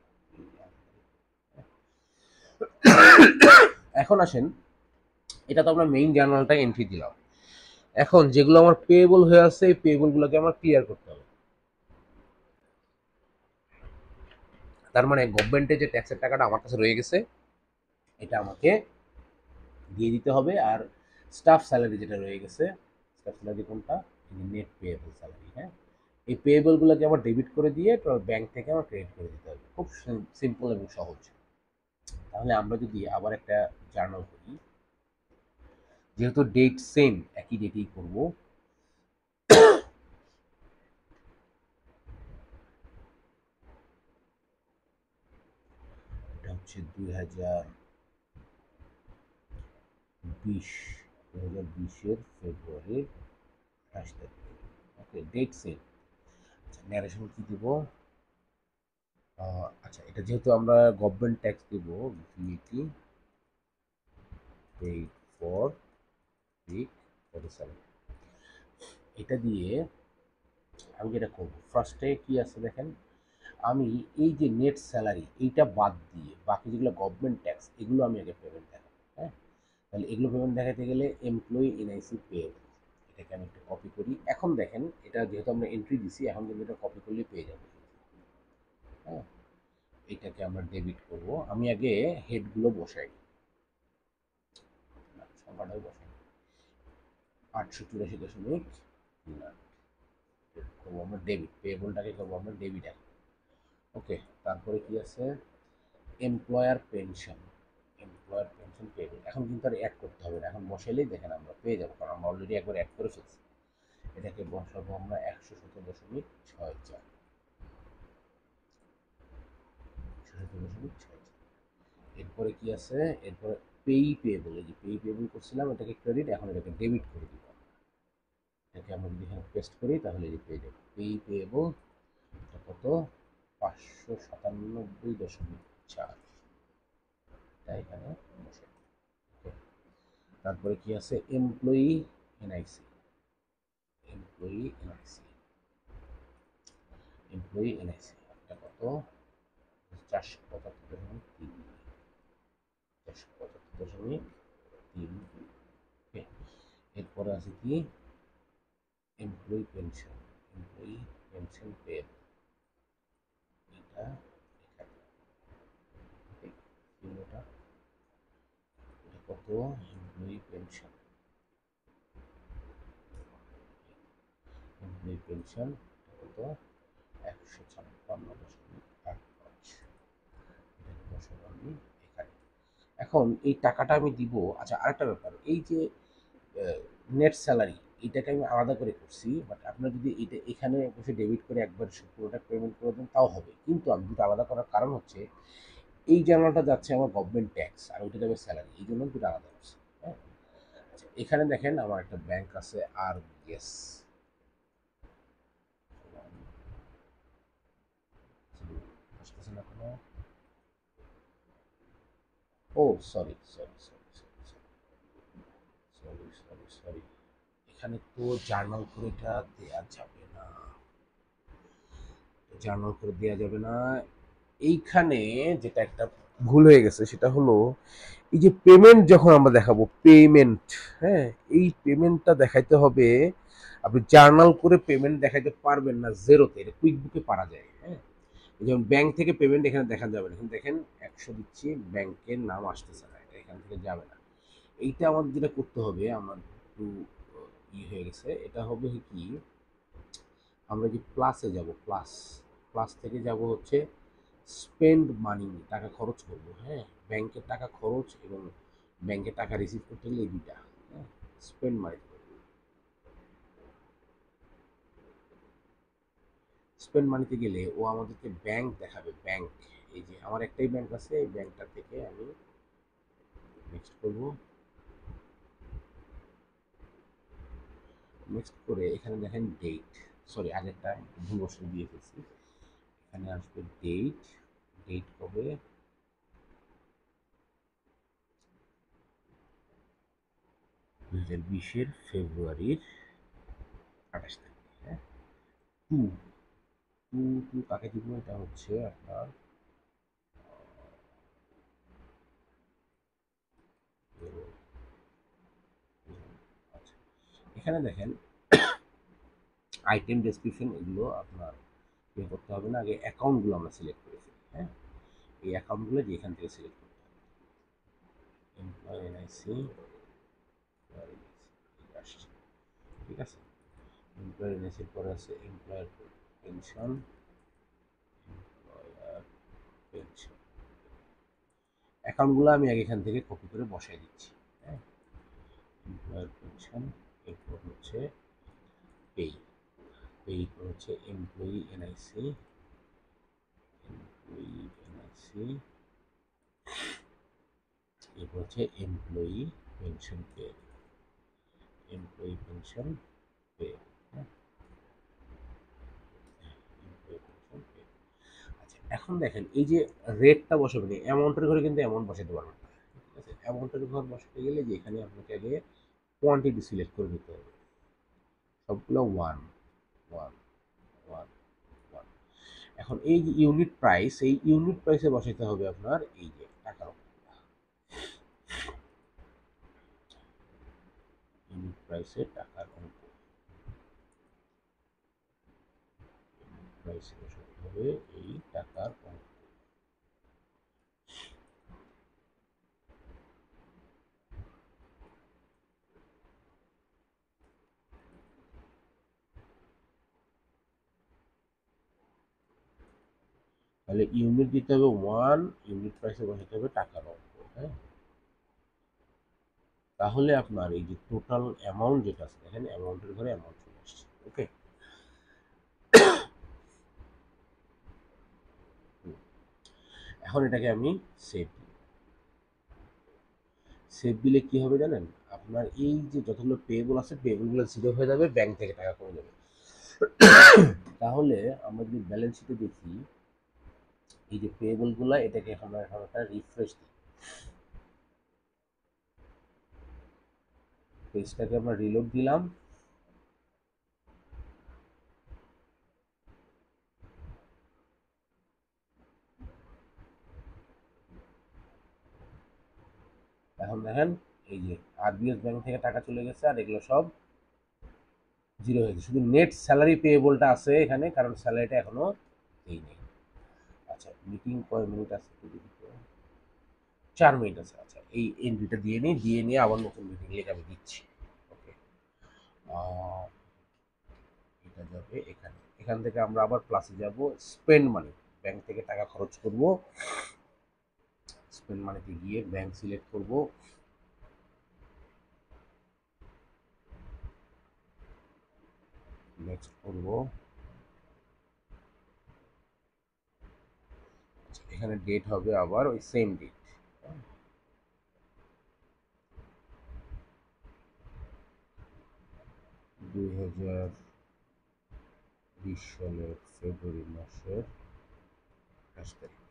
এখন আসেন, এটা তো আমরা মেইন জার্নালটা এন্ট্রি দিলাম। এখন যেগুলো আমার পেয়েবল হয়ে আছে এই পেয়েবলগুলোকে আমার ক্লিয়ার করতে হবে। তার মানে গভর্নমেন্টের যে ট্যাক্সের টাকাটা আমার কাছে রয়ে গেছে এটা আমাকে দিয়ে দিতে হবে। আর স্টাফ স্যালারি যেটা রয়ে গেছে, স্টাফ স্যালারি কোনটা, নেট পেয়েবল স্যালারি। হ্যাঁ, এই পেয়েবলগুলোকে আমার ডেবিট করে দিয়ে ব্যাংক থেকে আমার ক্রেডিট করে দিতে হবে। খুব সিম্পল এবং সহজ। তাহলে আমরা যদি আবার একটা জার্নাল করি, যেহেতু ডেট সেম, একই ডেটেই করব। এটা হচ্ছে 2020-এর ফেব্রুয়ারির 28 তারিখ। ওকে, ডেট সেম। আচ্ছা, ন্যারেশন কি দিব? আচ্ছা, এটা যেহেতু আমরা গভর্নমেন্ট ট্যাক্স দিব, ভিটি পেইড ফর উইক 47, এটা দিয়ে আমি যেটা করবো, ফার্স্টে কি আছে দেখেন, আমি এই যে নেট স্যালারি এইটা বাদ দিয়ে বাকি যেগুলো গভর্নমেন্ট ট্যাক্স এগুলো আমি আগে পেমেন্ট দেখাবো। হ্যাঁ, তাহলে এগুলো পেমেন্ট দেখাতে গেলে এমপ্লয়ি এনআইসি পেয়েবল, এটাকে আমি একটু কপি করি। এখন দেখেন এটা যেহেতু আমরা এন্ট্রি দিছি, এখন কিন্তু এটা কপি করলে পেয়ে যাবো। হ্যাঁ, এটাকে আমরা ডেবিট করব। আমি আগে হেডগুলো বসাই, সংখ্যাটাই বসাই 884.3 করবো আমরা ডেবিট, পেয়েবলটাকে করবো আমরা ডেবিট এখন। ওকে, তারপরে কি আছে, employer pension, employer pension payable. এখন কিন্তু আর অ্যাড করতে হবে না, এখন বসাইলেই দেখেন আমরা পেয়ে যাবো, কারণ আমরা অলরেডি একবার অ্যাড করে ফেলছি। এটাকে বসাবো আমরা 117.64, 117.64। এরপরে কি আছে, এরপরে পেই পেয়েবল, এই যে পেই পেয়েবল করছিলাম এটাকে ক্রেডিট, এখন এটাকে ডেবিট করে দিব। এটাকে আমরা যদি এখানে পেস্ট করি তাহলে এই পেয়ে যাবো পেই পেয়েবল। এটা কত, 597.4, তাই এখানে বসে। তারপরে কি আছে, employee NIC, employee NIC, employee NIC এটা কত, 475.3, 475.3। এরপরে আছে কি, employee pension, employee pension payable, এটা এটা কত, এমপ্লয়ি পেনশন, এমপ্লয়ি পেনশন কত, 156.85, এটাকে বসাবো আমি এখানে। এখন এই টাকাটা আমি দিব। আচ্ছা, আরেকটা ব্যাপার, এই যে নেট স্যালারি এটাকে আমি আলাদা করে করছি, বাট আপনার যদি এটা এখানে বসে ডেবিট করে একবার পুরোটা পেমেন্ট করে দেন তাও হবে, কিন্তু আমি দুটো আলাদা করার কারণ হচ্ছে এই জার্নালটা যাচ্ছে আমার গভর্নমেন্ট ট্যাক্স আর ওইটা যাবে স্যালারি, এই জন্য দুটো আলাদা করছি। হ্যাঁ, আচ্ছা, এখানে দেখেন আমার একটা ব্যাংক আছে আর বিএস, আসতেছে না কোনো, ও sorry sorry sorry sorry sorry sorry sorry, এখানে তো জার্নাল করে এটা দেওয়া যাবে না, জার্নাল করে দেওয়া যাবে না। এইখানে যেটা একটা ভুল হয়ে গেছে সেটা হলো, এই যে পেমেন্ট যখন আমরা দেখাবো পেমেন্ট, হ্যাঁ, এই পেমেন্টটা দেখাইতে হবে, আপনি জার্নাল করে পেমেন্ট দেখাইতে পারবেন না জেরোতে, এটা কুইক বুকে পারা যায়। হ্যাঁ, যেমন ব্যাংক থেকে পেমেন্ট এখানে দেখা যাবে না, এখানে দেখেন 100 দিচ্ছি, ব্যাংকের নাম আসতেছে না, এটা এখান থেকে যাবে না। এইটা আমাদের যেটা করতে হবে, আমার একটু হয়ে গেছে, এটা হবে কি, আমরা যে প্লাসে যাব, প্লাস প্লাস থেকে যাব হচ্ছে স্পেন্ড মানি, টাকা খরচ করব, হ্যাঁ, ব্যাংকের টাকা খরচ এবং ব্যাংকে টাকা রিসিভ করতে গেলে এই দুইটা, হ্যাঁ, স্পেন্ড মানি। স্পেন্ড মানিতে গেলে ও আমাদেরকে ব্যাংক দেখাবে, ব্যাংক, এই যে আমার একটাই ব্যাংক আছে, এই ব্যাংকটা থেকে আমি নেক্সট করব, নেক্সট করে এখানে দেখেন ডেট, সরি আগেরটা ভুল বছর দিয়ে ফেলছি, এখানে আসবে ডেট, ডেট কবে, 2020-এর ফেব্রুয়ারির 28 তারিখ, হ্যাঁ, টু টু টু কাকে দিব, এটা হচ্ছে আপনার আচ্ছা, এখানে দেখেন আইটেম ডেসক্রিপশন, এগুলো আপনার ইয়ে করতে হবে না, আগে অ্যাকাউন্টগুলো আমরা সিলেক্ট করেছি, হ্যাঁ, এই অ্যাকাউন্টগুলো যে এখান থেকে সিলেক্ট করতে হবে, এমপ্লয় এনআইসি আসছে, ঠিক আছে, এমপ্লয় এনআইসির পরে আছে এমপ্লয়ার পেনশন, এমপ্লয়ার পেনশন, অ্যাকাউন্টগুলো আমি আগে এখান থেকে কপি করে বসাই দিচ্ছি, হ্যাঁ, এমপ্লয়ার পেনশন, এরপর হচ্ছে পে, পে হচ্ছে এমপ্লয়ি এনআইসি, এমপ্লয়ি এনআইসি, এরপর হচ্ছে employee pension pay, employee pension pay, employee pension pay. আচ্ছা, এখন দেখেন এই যে রেটটা বসাবেন, অ্যামাউন্টের ঘরে কিন্তু অ্যামাউন্ট বসাতে পারবেন না, ঠিক আছে, অ্যামাউন্টের ঘর বসাতে গেলে যে এখানে আপনাকে আগে কোয়ান্টিটি সিলেক্ট করে নিতে হবে, সবগুলো ওয়ান ওয়ান ওয়ান ওয়ান। এখন এই যে ইউনিট প্রাইস, এই ইউনিট প্রাইসে বসাতে হবে আপনার এই যে টাকার অঙ্কটা, ইউনিট প্রাইসে টাকার অঙ্ক, প্রাইসে বসাতে হবে এই টাকার অঙ্ক। তাহলে ইউনিট দিতে হবে ওয়ান, ইউনিট প্রাইসে বসাতে হবে টাকার অঙ্ক, হ্যাঁ, তাহলে আপনার এই যে টোটাল অ্যামাউন্ট যেটা আছে, দেখেন অ্যামাউন্টের ঘরে অ্যামাউন্ট চলে আসছে, ওকে। এখন এটাকে আমি সেভ দিই, সেভ দিলে কি হবে জানেন, আপনার এই যে যতগুলো পেয়েবল আছে পেয়েবলগুলো জিরো হয়ে যাবে, ব্যাংক থেকে টাকা কমে যাবে। তাহলে আমরা যদি ব্যালেন্স শিটে দেখি, এই যে পেয়েবলগুলো, এটাকে আমরা এখন একটা রিফ্রেশ দিই, পেজটাকে আমরা রিলোড দিলাম, এখন দেখেন এই যে আরবিএস ব্যাংক থেকে টাকা চলে গেছে, আর এগুলো সব জিরো হয়েছে, শুধু নেট স্যালারি পেয়েবলটা আছে এখানে, কারণ স্যালারিটা এখনো এই নেই। আচ্ছা, মিটিং কয় মিনিট আছে একটু দেখি তো, 4 মিনিট আছে, আচ্ছা এই এন্ট্রিটা দিয়ে নিই, দিয়ে নিয়ে আবার নতুন মিটিং লিখে আমি দিচ্ছি, ওকে। এটা যাবে এখানে, এখান থেকে আমরা আবার প্লাসে যাব, স্পেন্ড মানি, ব্যাংক থেকে টাকা খরচ করব, স্পেন্ড মানিতে গিয়ে ব্যাংক সিলেক্ট করব, নেক্সট করব, আচ্ছা, এখানে ডেট হবে আবার ওই সেম ডেট, 2020 সালের ফেব্রুয়ারি মাসের 28 তারিখ,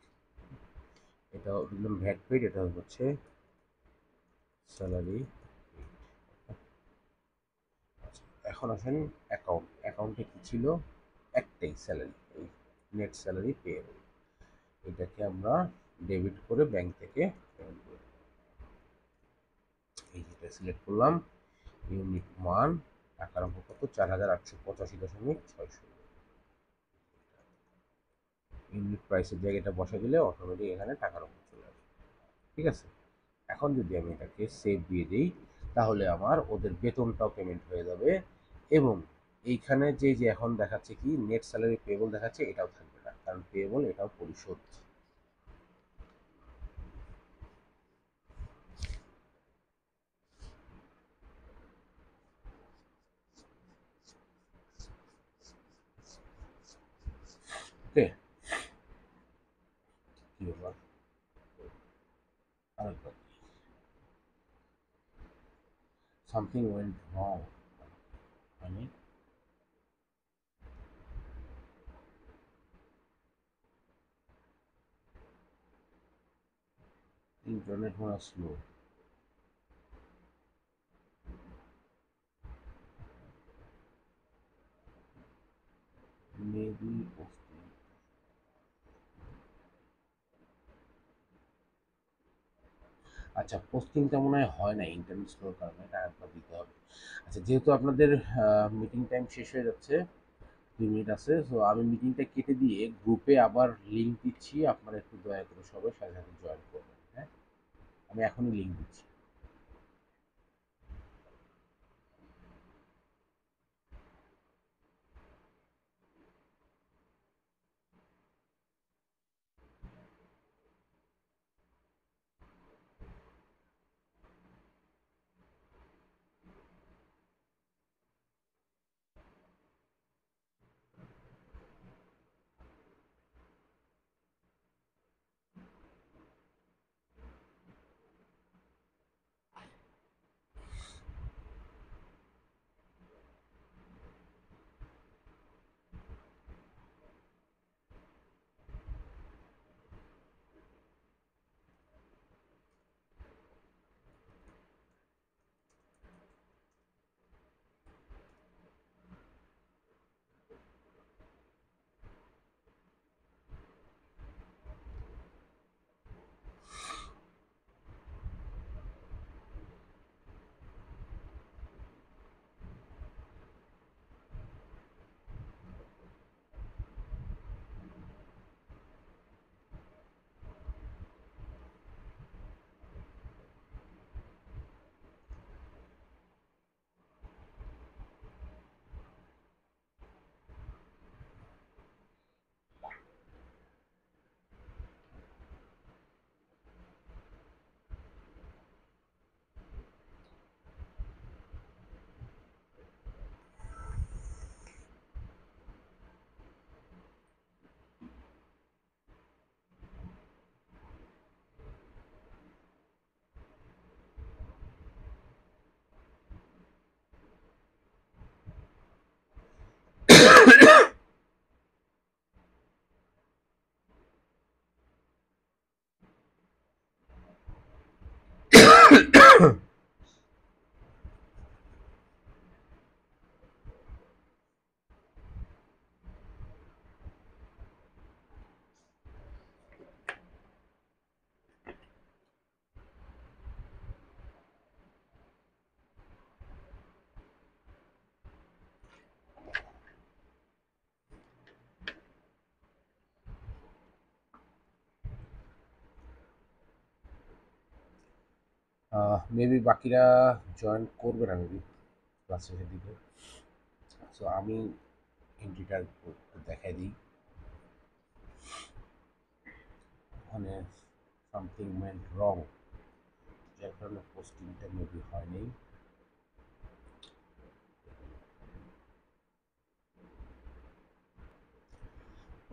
এটা দিলাম ভ্যাট পেড, এটা হচ্ছে স্যালারি। আচ্ছা, এখন আসেন অ্যাকাউন্ট, অ্যাকাউন্টে কি ছিল, একটাই স্যালারি, এই নেট স্যালারি পেয়েবল, এটাকে আমরা ডেবিট করে ব্যাংক থেকে পেমেন্ট করব, এই যেটা সিলেক্ট করলাম, ইউনিট ওয়ান, টাকার অঙ্ক কত, 4885.6, ইউনিট প্রাইসের জায়গায় এটা বসা দিলে অটোমেটিক এখানে টাকার অঙ্ক চলে আসবে। ঠিক আছে, এখন যদি আমি এটাকে সেভ দিয়ে দিই তাহলে আমার ওদের বেতনটাও পেমেন্ট হয়ে যাবে, এবং এইখানে যে এখন দেখাচ্ছে কি নেট স্যালারি পেয়েবল দেখাচ্ছে, এটাও থাকবে না, কারণ পেয়েবল এটাও পরিশোধ। ওকে, কি ব্যাপার, আরেকবার সামথিং ওয়েন্ট রং, মানে ইন্টারনেট মনে স্লো। মেবি পোস্টিং, আচ্ছা পোস্টিংটা মনে হয় না ইন্টারনেট স্লোর কারণে, এটা একবার দিতে হবে। আচ্ছা যেহেতু আপনাদের মিটিং টাইম শেষ হয়ে যাচ্ছে, 2 মিনিট আছে, সো আমি মিটিংটা কেটে দিয়ে গ্রুপে আবার লিঙ্ক দিচ্ছি, আপনারা একটু দয়া করে সবাই সাথে সাথে জয়েন করবেন, হ্যাঁ? আমি এখনই লিঙ্ক দিচ্ছি। মেবি বাকিরা জয়েন করবে না মেবি ক্লাস শেষের দিকে, সো আমি এন্ট্রিটা দেখাই দিই। ওখানে সামথিং ওয়েন্ট রং, যার কারণে পোস্টিংটা মেবি হয়নি।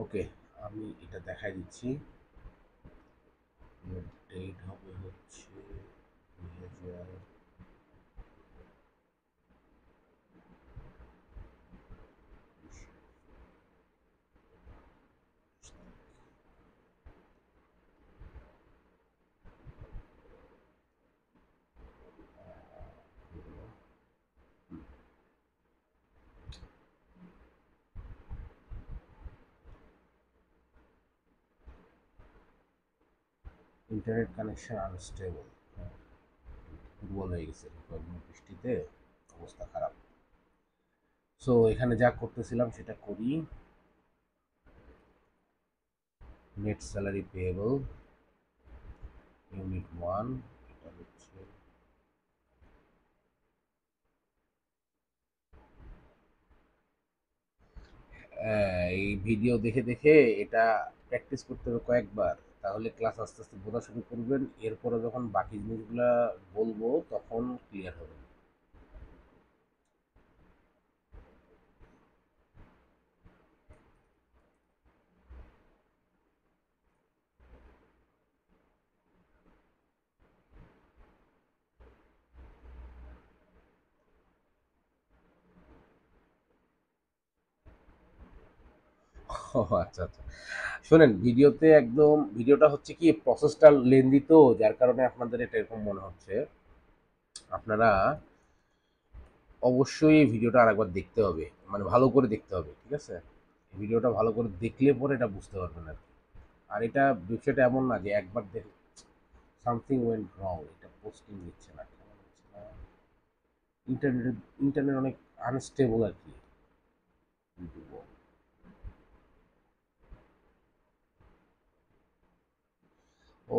ওকে, আমি এটা দেখাই দিচ্ছি। ডেট হবে হচ্ছে 2000, ইন্টারনেট কানেকশন আনস্টেবল, দুর্বল হয়ে গেছে বৃষ্টিতে, অবস্থা খারাপ। সো এখানে যা করতেছিলাম সেটা করি। নেট স্যালারি পেয়েবল ইউনিট 1, এটা হচ্ছে এই ভিডিও দেখে দেখে এটা প্র্যাকটিস করতে হবে কয়েকবার, তাহলে ক্লাস আস্তে আস্তে বোঝা শুরু করবেন, এরপরে যখন বাকি জিনিসগুলা বলবো তখন ক্লিয়ার হবে। ও আচ্ছা আচ্ছা, শোনেন, ভিডিওটা হচ্ছে কি প্রসেসটা লেন্দি, তো যার কারণে আপনাদের এটা এরকম মনে হচ্ছে। আপনারা অবশ্যই এই ভিডিওটা আরেকবার দেখতে হবে, মানে ভালো করে দেখতে হবে, ঠিক আছে? ভিডিওটা ভালো করে দেখলে পরে এটা বুঝতে পারবেন আর কি। আর এটা বিষয়টা এমন না যে একবার দেখে সামথিং ওয়েন্ট রং, এটা পোস্টিং দিচ্ছে না, কেন হচ্ছে না, ইন্টারনেট ইন্টারনেট অনেক আনস্টেবল আর কি। ও,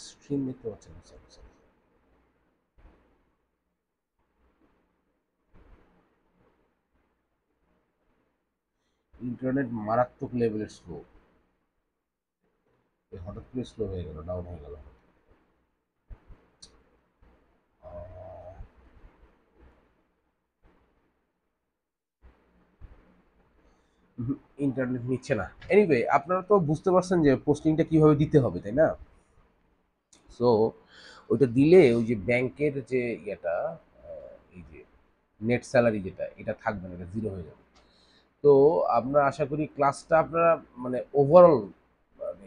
স্ক্রিন দেখতে পাচ্ছেন, সরি সরি। ইন্টারনেট মারাত্মক লেভেলের স্লো, হঠাৎ করে স্লো হয়ে গেল, ডাউন হয়ে গেল। ইন্টারনেট নিচ্ছে না। এনিওয়ে, আপনারা তো বুঝতে পারছেন যে পোস্টিংটা কিভাবে দিতে হবে, তাই না? সো ওইটা দিলে ওই যে ব্যাংকের যে ইয়েটা, এই যে নেট স্যালারি যেটা, এটা থাকবে না, এটা জিরো হয়ে যাবে। তো আমরা আশা করি ক্লাসটা আপনারা মানে ওভারঅল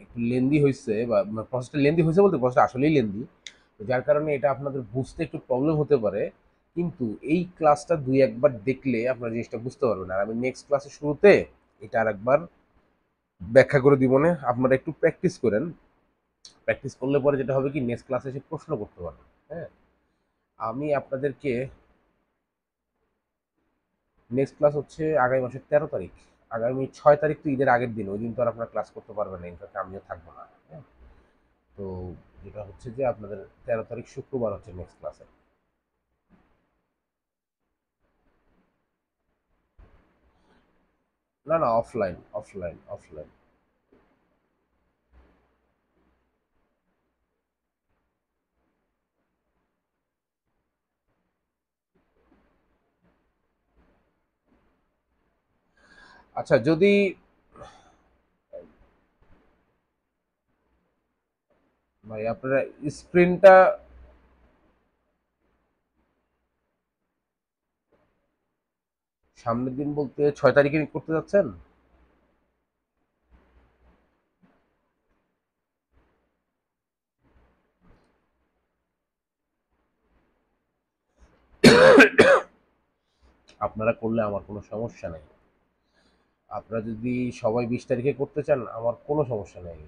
একটু লেন্দি হয়েছে, বা প্রসেসটা লেন্দি হয়েছে বলতে প্রসেসটা আসলেই লেন্দি, যার কারণে এটা আপনাদের বুঝতে একটু প্রবলেম হতে পারে। কিন্তু এই ক্লাসটা দুই একবার দেখলে আপনারা জিনিসটা বুঝতে পারবেন। আর আমি নেক্সট ক্লাসের শুরুতে এটা আর একবার ব্যাখ্যা করে দিব না, আপনারা একটু প্র্যাকটিস করেন। প্র্যাকটিস করলে পরে যেটা হবে কি, নেক্সট ক্লাসে এসে প্রশ্ন করতে পারবেন। হ্যাঁ, আমি আপনাদেরকে নেক্সট ক্লাস হচ্ছে আগামী মাসের 13 তারিখ। আগামী 6 তারিখ তো ঈদের আগের দিন, ওই দিন তো আর আপনার ক্লাস করতে পারবেন না, ইনফ্যাক্ট আমিও থাকবো না। হ্যাঁ, তো যেটা হচ্ছে যে আপনাদের 13 তারিখ শুক্রবার হচ্ছে নেক্সট ক্লাসে। না না, অফলাইন অফলাইন অফলাইন। আচ্ছা, যদি ভাই আপনারা স্ক্রিনটা, সামনের দিন বলতে 6 তারিখে করতে যাচ্ছেন? আপনারা করলে আমার কোনো সমস্যা নেই। আপনারা যদি সবাই 20 তারিখে করতে চান, আমার কোনো সমস্যা নেই।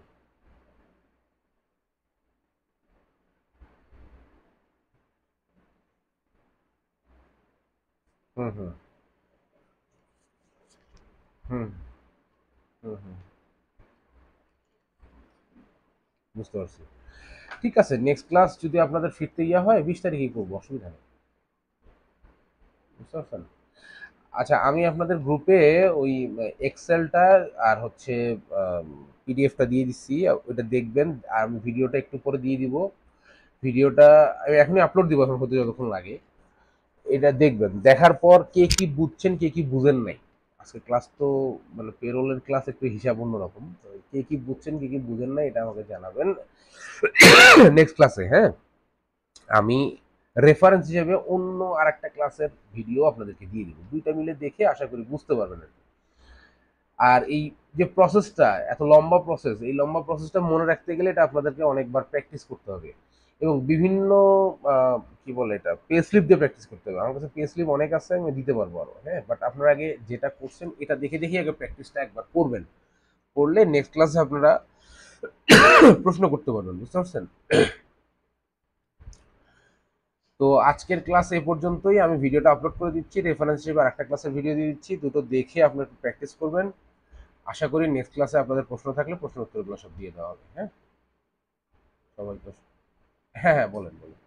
হুম হুম হুম হুম হুম, বুঝতে পারছি। ঠিক আছে, নেক্সট ক্লাস যদি আপনাদের ফিরতে ইয়া হয় 20 তারিখেই করবো, অসুবিধা নেই। বুঝতে পারছেন? আচ্ছা, আমি আপনাদের গ্রুপে ওই এক্সেলটা আর হচ্ছে পিডিএফটা দিয়ে দিচ্ছি, ওইটা দেখবেন। আর আমি ভিডিওটা একটু পরে দিয়ে দিব। ভিডিওটা আমি এখনই আপলোড দিব, এখন হতে যতক্ষণ লাগে। এটা দেখবেন, দেখার পর কে কি বুঝছেন কে কি বুঝেন নাই। আজকে ক্লাস তো মানে পেরোলের ক্লাস, একটু হিসাব অন্যরকম, তো কে কি বুঝছেন কে কি বুঝেন নাই এটা আমাকে জানাবেন নেক্সট ক্লাসে। হ্যাঁ, আমি রেফারেন্স হিসেবে অন্য আর একটা ক্লাসের ভিডিও আপনাদেরকে দিয়ে দিব, দুইটা মিলে দেখে আশা করি বুঝতে পারবেন আর কি। আর এই যে প্রসেসটা, এত লম্বা প্রসেস, এই লম্বা প্রসেসটা মনে রাখতে গেলে এটা আপনাদেরকে অনেকবার প্র্যাকটিস করতে হবে, এবং বিভিন্ন কি বলে এটা, পে স্লিপ দিয়ে প্র্যাকটিস করতে হবে। আমার কাছে পে স্লিপ অনেক আছে, আমি দিতে পারবো আরো। হ্যাঁ, বাট আপনারা আগে যেটা করছেন এটা দেখে দেখে আগে প্র্যাকটিসটা একবার করবেন, করলে নেক্সট ক্লাসে আপনারা প্রশ্ন করতে পারবেন। বুঝতে পারছেন? তো আজকের ক্লাস এই পর্যন্তই, আমি ভিডিওটা আপলোড করে দিচ্ছি, রেফারেন্স হিসেবে আরেকটা ক্লাসের ভিডিও দিয়ে দিচ্ছি, দুটো দেখে আপনারা প্র্যাকটিস করবেন। আশা করি নেক্সট ক্লাসে আপনাদের প্রশ্ন থাকলে প্রশ্ন উত্তরগুলো সব দিয়ে দেওয়া হবে। হ্যাঁ, সবাইকে। হ্যাঁ হ্যাঁ, বলেন বলেন।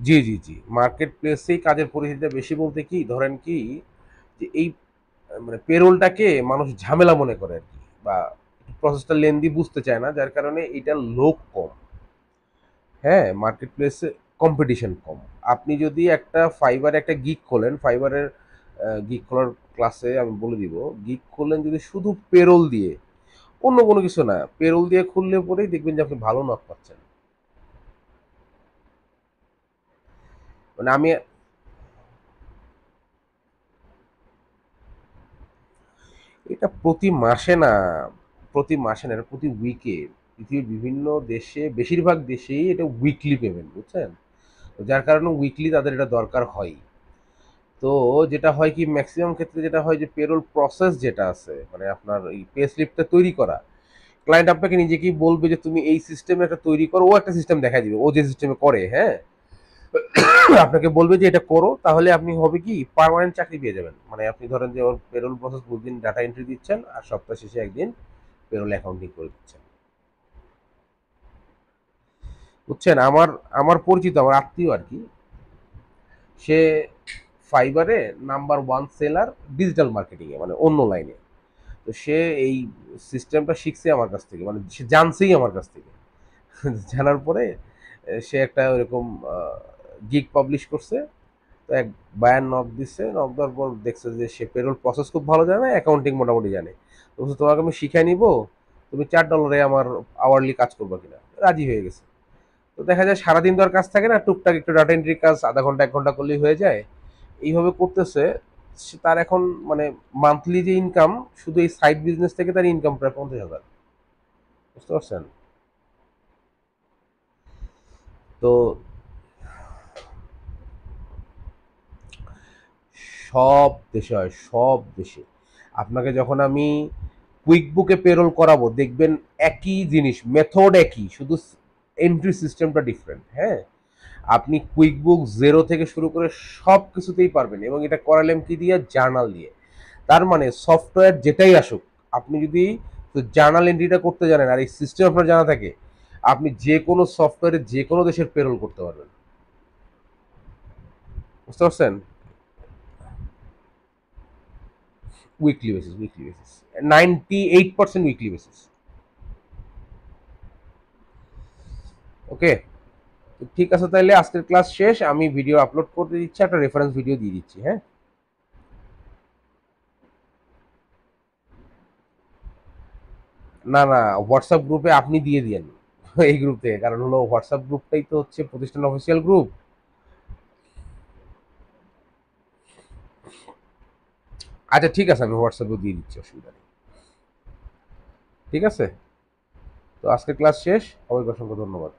জি জি জি, মার্কেট প্লেসেই কাজের পরিধিটা বেশি বলতে কি ধরেন কি, যে এই মানে পেরোলটাকে মানুষ ঝামেলা মনে করে আর কি, বা প্রসেসটা লেন্দি বুঝতে চায় না, যার কারণে এটা লোক কম। হ্যাঁ, মার্কেট প্লেসে কম্পিটিশন কম। আপনি যদি একটা ফাইবারে একটা গিগ খোলেন, ফাইবারের গিগ খোলার ক্লাসে আমি বলে দিব, গিগ খুললেন যদি শুধু পেরোল দিয়ে, অন্য কোনো কিছু না, পেরোল দিয়ে খুললে পরেই দেখবেন যে আপনি ভালো নক পাচ্ছেন। মানে আমি, এটা প্রতি মাসে না, প্রতি মাসে না, এটা প্রতি উইকে। পৃথিবীর বিভিন্ন দেশে, বেশিরভাগ দেশেই এটা উইকলি পেমেন্ট, বুঝছেন? তো যার কারণে উইকলি তাদের এটা দরকার হয়। তো যেটা হয় কি, ম্যাক্সিমাম ক্ষেত্রে যেটা হয় যে পেরোল প্রসেস যেটা আছে, মানে আপনার এই পে স্লিপটা তৈরি করা, ক্লায়েন্ট আপনাকে নিজেকেই বলবে যে তুমি এই সিস্টেমে একটা তৈরি করো, ও একটা সিস্টেম দেখাই দিবে, ও যে সিস্টেমে করে, হ্যাঁ, আপনাকে বলবে যে এটা করো, তাহলে আপনি হবে কি পার্মানেন্ট চাকরি পেয়ে যাবেন। মানে আপনি ধরেন যে ওর পেরোল প্রসেস প্রতিদিন ডাটা এন্ট্রি দিচ্ছেন, আর সপ্তাহ শেষে একদিন পেরোল অ্যাকাউন্টিং করে দিচ্ছেন। বুঝছেন? আমার আমার পরিচিত, আমার আত্মীয় আর কি, সে ফাইবারে নাম্বার ওয়ান সেলার ডিজিটাল মার্কেটিংয়ে, মানে অন্য লাইনে। তো সে এই সিস্টেমটা শিখছে আমার কাছ থেকে, মানে সে জানছেই আমার কাছ থেকে। জানার পরে সে একটা ওইরকম গিগ পাবলিশ করছে। তো এক বায়ার নক দিচ্ছে, নক দেওয়ার পর দেখছে যে সে পেরোল প্রসেস খুব ভালো জানে, অ্যাকাউন্টিং মোটামুটি জানে। তো বলছে, তোমাকে আমি শিখাই নিব, তুমি $4 আমার আওয়ারলি কাজ করবা কিনা। রাজি হয়ে গেছে। তো দেখা যায় সারাদিন তো আর কাজ থাকে না, টুকটাক একটু ডাটা এন্ট্রি কাজ আধা ঘন্টা 1 ঘন্টা করলেই হয়ে যায়। এইভাবে করতেছে। তার এখন মানে মান্থলি যে ইনকাম, শুধু এই সাইড বিজনেস থেকে তার ইনকাম প্রায় 50,000। বুঝতে পারছেন? তো সব দেশে হয়, সব দেশে। আপনাকে যখন আমি কুইক বুকে পেরোল করাবো, দেখবেন একই জিনিস, মেথড একই, শুধু এন্ট্রি সিস্টেমটা ডিফারেন্ট। হ্যাঁ, আপনি কুইক বুক জিরো থেকে শুরু করে সব কিছুতেই পারবেন, এবং এটা করালেন কি দিয়ে, জার্নাল দিয়ে। তার মানে সফটওয়্যার যেটাই আসুক, আপনি যদি জার্নাল এন্ট্রিটা করতে জানেন আর এই সিস্টেম আপনার জানা থাকে, আপনি যে কোনো সফটওয়্যারে যে কোনো দেশের পেরোল করতে পারবেন। বুঝতে পারছেন? Weekly basis, weekly basis, 98% weekly basis. Okay, ঠিক আছে, তাহলে আজকের ক্লাস শেষ, আমি ভিডিও আপলোড করতে দিচ্ছি, একটা রেফারেন্স ভিডিও দিয়ে দিচ্ছি। হ্যাঁ, না না, হোয়াটসঅ্যাপ গ্রুপে আপনি দিয়ে দিয়েন, এই গ্রুপ থেকে, কারণ হলো হোয়াটসঅ্যাপ গ্রুপটাই তো হচ্ছে প্রতিষ্ঠান অফিসিয়াল গ্রুপ। আচ্ছা ঠিক আছে, আমি হোয়াটসঅ্যাপে দিয়ে দিচ্ছি, অসুবিধা নেই। ঠিক আছে, তো আজকের ক্লাস শেষ, সবাইকে অসংখ্য ধন্যবাদ।